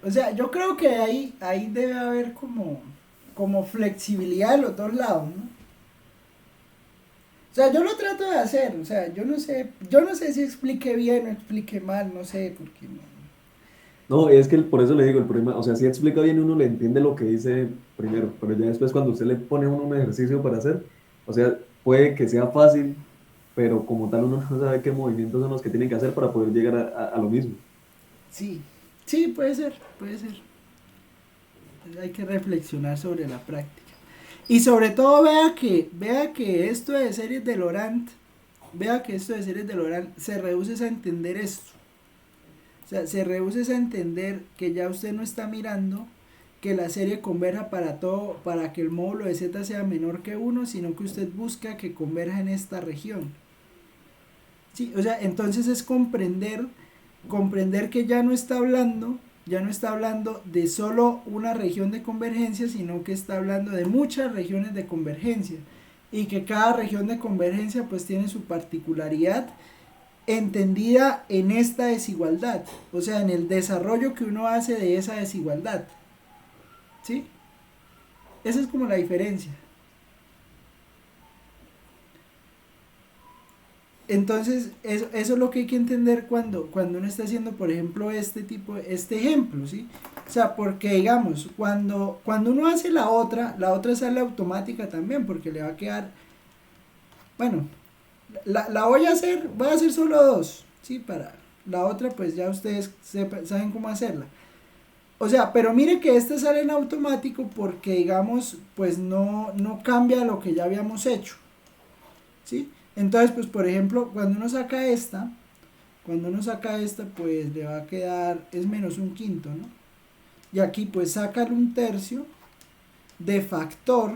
O sea, yo creo que ahí debe haber como flexibilidad de los dos lados, ¿no? O sea, yo lo trato de hacer, o sea, yo no sé si explique bien o explique mal, no sé, porque no. No, es que por eso le digo el problema, o sea, si explica bien uno le entiende lo que dice primero, pero ya después cuando usted le pone a uno un ejercicio para hacer, o sea, puede que sea fácil, pero como tal uno no sabe qué movimientos son los que tienen que hacer para poder llegar a lo mismo. Sí, sí, puede ser. Hay que reflexionar sobre la práctica. Y sobre todo vea que esto de series de Laurent vea que esto de series de Lorentz se reduce a entender esto. O sea, se reduce a entender que ya usted no está mirando que la serie converja para todo, para que el módulo de z sea menor que 1, sino que usted busca que converja en esta región. ¿Sí? O sea, entonces es comprender que ya no está hablando de solo una región de convergencia, sino que está hablando de muchas regiones de convergencia, y que cada región de convergencia pues tiene su particularidad entendida en esta desigualdad, o sea, en el desarrollo que uno hace de esa desigualdad. ¿Sí? Esa es como la diferencia. Entonces, eso es lo que hay que entender cuando uno está haciendo, por ejemplo, este ejemplo, ¿sí? O sea, porque digamos, cuando uno hace la otra sale automática también, porque le va a quedar, bueno, la voy a hacer solo dos, ¿sí? Para la otra, pues ya ustedes saben cómo hacerla. O sea, pero mire que este sale en automático porque, digamos, pues no cambia lo que ya habíamos hecho, ¿sí? Entonces, pues por ejemplo, cuando uno saca esta, pues le va a quedar, es menos un quinto, ¿no? Y aquí pues sacan un tercio de factor,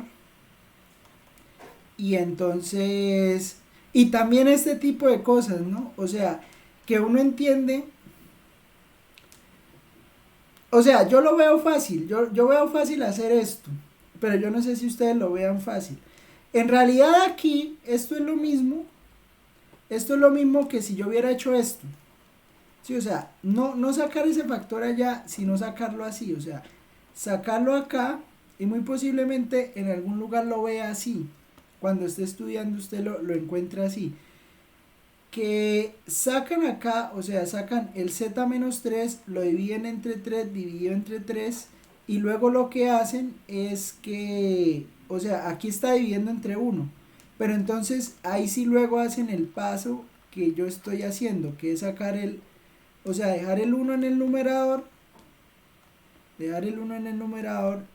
y entonces, y también este tipo de cosas, ¿no? O sea, que uno entiende, o sea, yo lo veo fácil, yo veo fácil hacer esto, pero yo no sé si ustedes lo vean fácil. En realidad aquí, esto es lo mismo que si yo hubiera hecho esto. Sí, o sea, no sacar ese factor allá, sino sacarlo así, o sea, sacarlo acá, y muy posiblemente en algún lugar lo vea así. Cuando esté estudiando usted lo encuentra así. Que sacan acá, o sea, sacan el z-3, lo dividen entre 3, dividido entre 3, y luego lo que hacen es que, o sea, aquí está dividiendo entre 1, pero entonces ahí sí luego hacen el paso que yo estoy haciendo, que es sacar dejar el 1 en el numerador,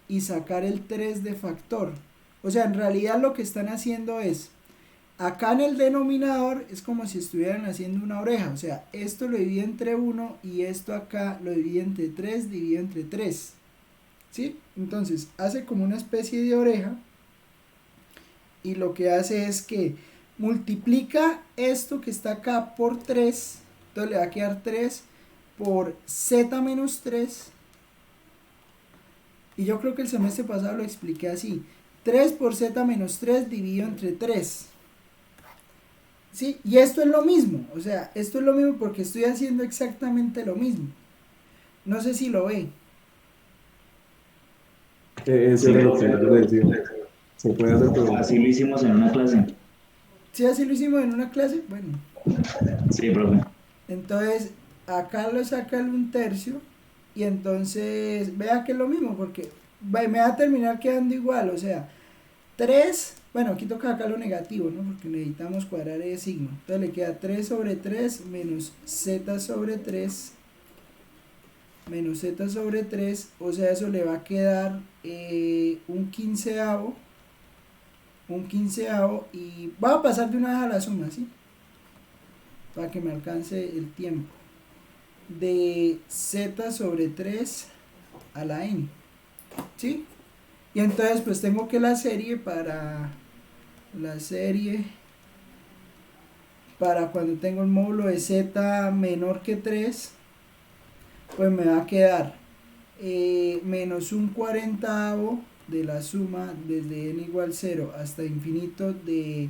y sacar el 3 de factor. O sea, en realidad lo que están haciendo es, acá en el denominador es como si estuvieran haciendo una oreja, o sea, esto lo divide entre 1 y esto acá lo divide entre 3, dividido entre 3. ¿Sí? Entonces hace como una especie de oreja, y lo que hace es que multiplica esto que está acá por 3, entonces le va a quedar 3 por z-3, y yo creo que el semestre pasado lo expliqué así, 3 por z-3 dividido entre 3. ¿Sí? Y esto es lo mismo, o sea, esto es lo mismo porque estoy haciendo exactamente lo mismo. No sé si lo ve. Ese era lo que yo le decía. Se puede hacer, pero Así lo hicimos en una clase. ¿Sí así lo hicimos en una clase? Bueno, Sí, profe. entonces acá lo saca el 1/3, y entonces vea que es lo mismo porque me va a terminar quedando igual, o sea, 3, bueno, aquí toca acá lo negativo, ¿no? Porque necesitamos cuadrar ese signo. Entonces le queda 3 sobre 3 menos z sobre 3 menos z sobre 3, o sea, eso le va a quedar un quinceavo, y va a pasar de una vez a la suma, ¿sí? Para que me alcance el tiempo, de z sobre 3 a la n, ¿sí? Y entonces pues tengo que la serie para cuando tengo el módulo de z menor que 3, pues me va a quedar menos un cuarentavo de la suma desde n igual 0 hasta infinito de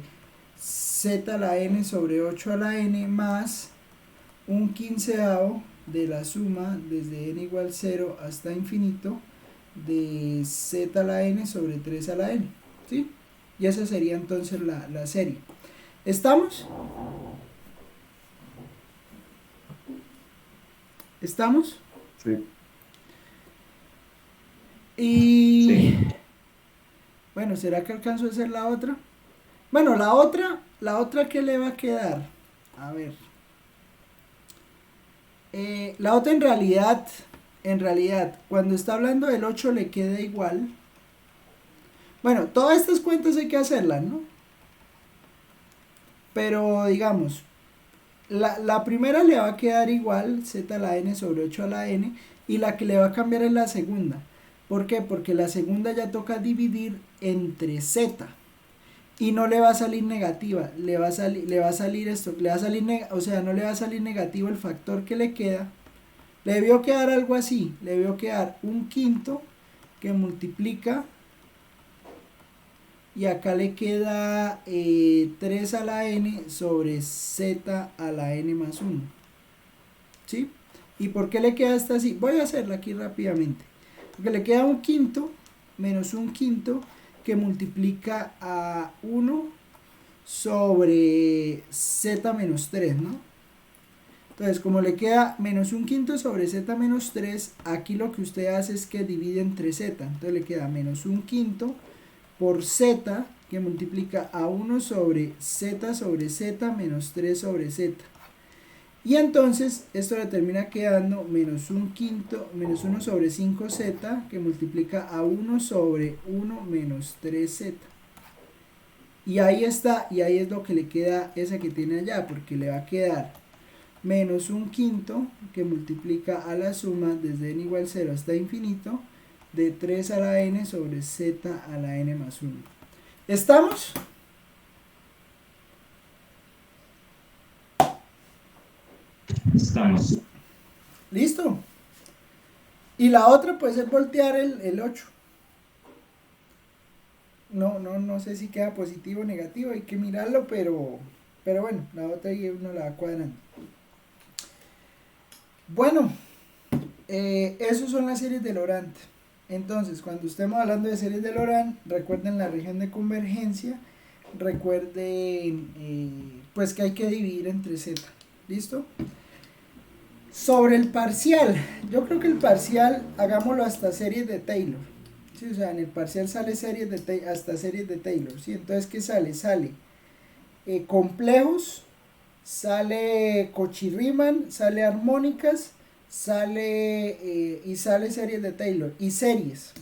z a la n sobre 8 a la n, más un quinceavo de la suma desde n igual 0 hasta infinito de z a la n sobre 3 a la n, ¿sí? Y esa sería entonces la serie. ¿Estamos? ¿Estamos? sí. Y Sí. bueno, ¿será que alcanzo a hacer la otra? Bueno, la otra ¿qué le va a quedar? A ver. La otra en realidad, cuando está hablando del 8 le queda igual. Bueno, todas estas cuentas hay que hacerlas, ¿no? pero digamos, la primera le va a quedar igual, z a la n sobre 8 a la n, y la que le va a cambiar es la segunda. ¿Por qué? Porque la segunda ya toca dividir entre z. Y no le va a salir negativa, le va a salir esto, o sea, no le va a salir negativo el factor que le queda. Le debió quedar algo así, le debió quedar un quinto que multiplica, y acá le queda 3 a la n sobre z a la n más 1. ¿Sí? ¿Y por qué le queda esta así? Voy a hacerla aquí rápidamente. Porque le queda un quinto menos un quinto que multiplica a 1 sobre z menos 3, ¿no? Entonces, como le queda menos un quinto sobre z menos 3, aquí lo que usted hace es que divide entre z. Entonces le queda menos un quinto por z, que multiplica a 1 sobre z menos 3 sobre z. Y entonces esto le termina quedando menos un quinto, menos 1 sobre 5z, que multiplica a 1 sobre 1 menos 3z. Y ahí está, y ahí es lo que le queda esa que tiene allá, porque le va a quedar menos un quinto, que multiplica a la suma desde n igual 0 hasta infinito, de 3 a la n sobre z a la n más 1. ¿Estamos? Estamos. ¿Listo? Y la otra pues es voltear el 8. No sé si queda positivo o negativo, hay que mirarlo, pero bueno, la otra ahí uno la va cuadrando. Bueno, esos son las series de Laurent. Entonces, cuando estemos hablando de series de Laurent, recuerden la región de convergencia, recuerden pues que hay que dividir entre z. ¿Listo? Sobre el parcial, yo creo que el parcial hagámoslo hasta series de Taylor. ¿Sí? O sea, en el parcial sale hasta series de Taylor. ¿Sí? Entonces, ¿qué sale? Sale complejos, sale Cauchy-Riemann, sale armónicas, y sale series de Taylor y series.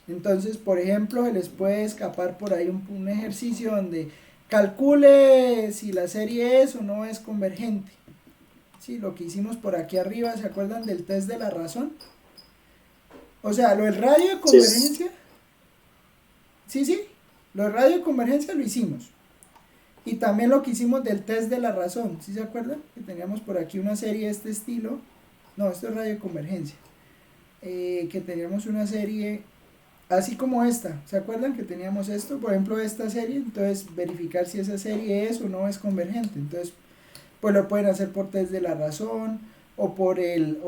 Entonces, por ejemplo, se les puede escapar por ahí un ejercicio donde calcule si la serie es o no es convergente. Sí, lo que hicimos por aquí arriba, ¿se acuerdan del test de la razón? O sea, lo del radio de convergencia. Sí, lo del radio de convergencia lo hicimos. Y también lo que hicimos del test de la razón, ¿sí se acuerdan? Que teníamos por aquí una serie de este estilo. No, esto es radio de convergencia. Que teníamos una serie así como esta. ¿Se acuerdan que teníamos esto? Por ejemplo, esta serie. Entonces, verificar si esa serie es o no es convergente. Entonces, pues lo pueden hacer por test de la razón o por el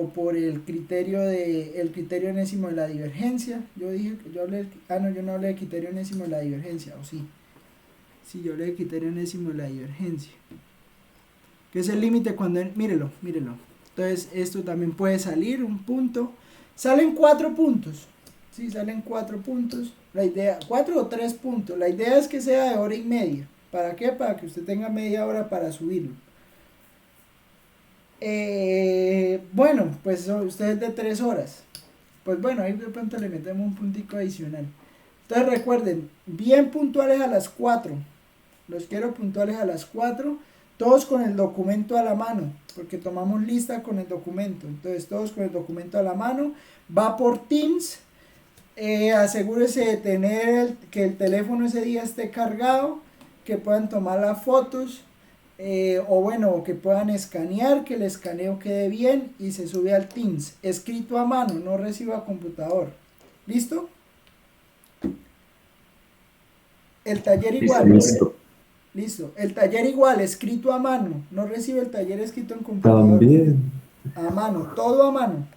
criterio enésimo de la divergencia. Yo no hablé de criterio enésimo de la divergencia, ¿o sí? Sí, yo hablé de criterio enésimo de la divergencia. Que es el límite cuando... Mírelo. Entonces, esto también puede salir un punto. Salen 4 puntos. Sí, salen 4 puntos. La idea, 4 o 3 puntos. La idea es que sea de hora y media. ¿Para qué? Para que usted tenga media hora para subirlo. Bueno, pues ustedes de 3 horas. Pues bueno, ahí de pronto le metemos un puntico adicional. Entonces recuerden, bien puntuales a las 4. Los quiero puntuales a las 4. Todos con el documento a la mano, porque tomamos lista con el documento. Entonces todos con el documento a la mano. Va por Teams. Asegúrese de tener que el teléfono ese día esté cargado, que puedan tomar las fotos. O bueno, que puedan escanear, que el escaneo quede bien y se sube al Teams. Escrito a mano, no reciba a computador. ¿Listo? El taller igual. Listo. El taller igual, escrito a mano. No recibe el taller escrito en computador. También. A mano, todo a mano.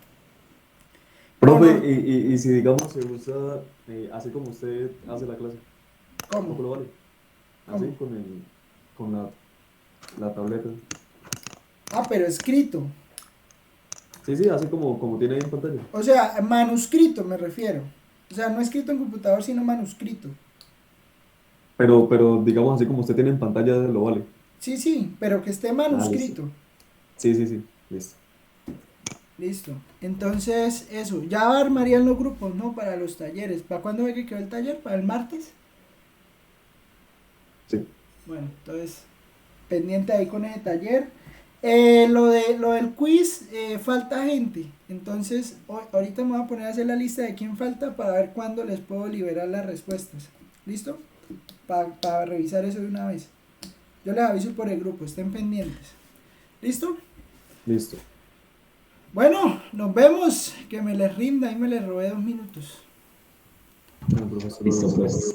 Profe, No. y si digamos se usa así como usted hace la clase, ¿cómo ¿Cómo? lo vale? Así ¿Cómo? con la tableta. Pero escrito. Sí, así como tiene ahí en pantalla. O sea, manuscrito me refiero. O sea, no escrito en computador, sino manuscrito. Pero digamos así como usted tiene en pantalla, lo vale. Sí, pero que esté Listo. manuscrito. Sí, listo. Listo. Entonces, eso. Ya armarían los grupos, ¿no? Para los talleres. ¿Para cuándo ve que quedó el taller? ¿Para el martes? Sí. Bueno, entonces, pendiente ahí con ese taller. Lo del quiz, falta gente, entonces ahorita me voy a poner a hacer la lista de quién falta para ver cuándo les puedo liberar las respuestas. ¿Listo? Para revisar eso de una vez. Yo les aviso por el grupo, estén pendientes. ¿Listo? Listo. Bueno, nos vemos, que me les rinda, ahí me les robé 2 minutos. Bueno, profesor, Listo, pues.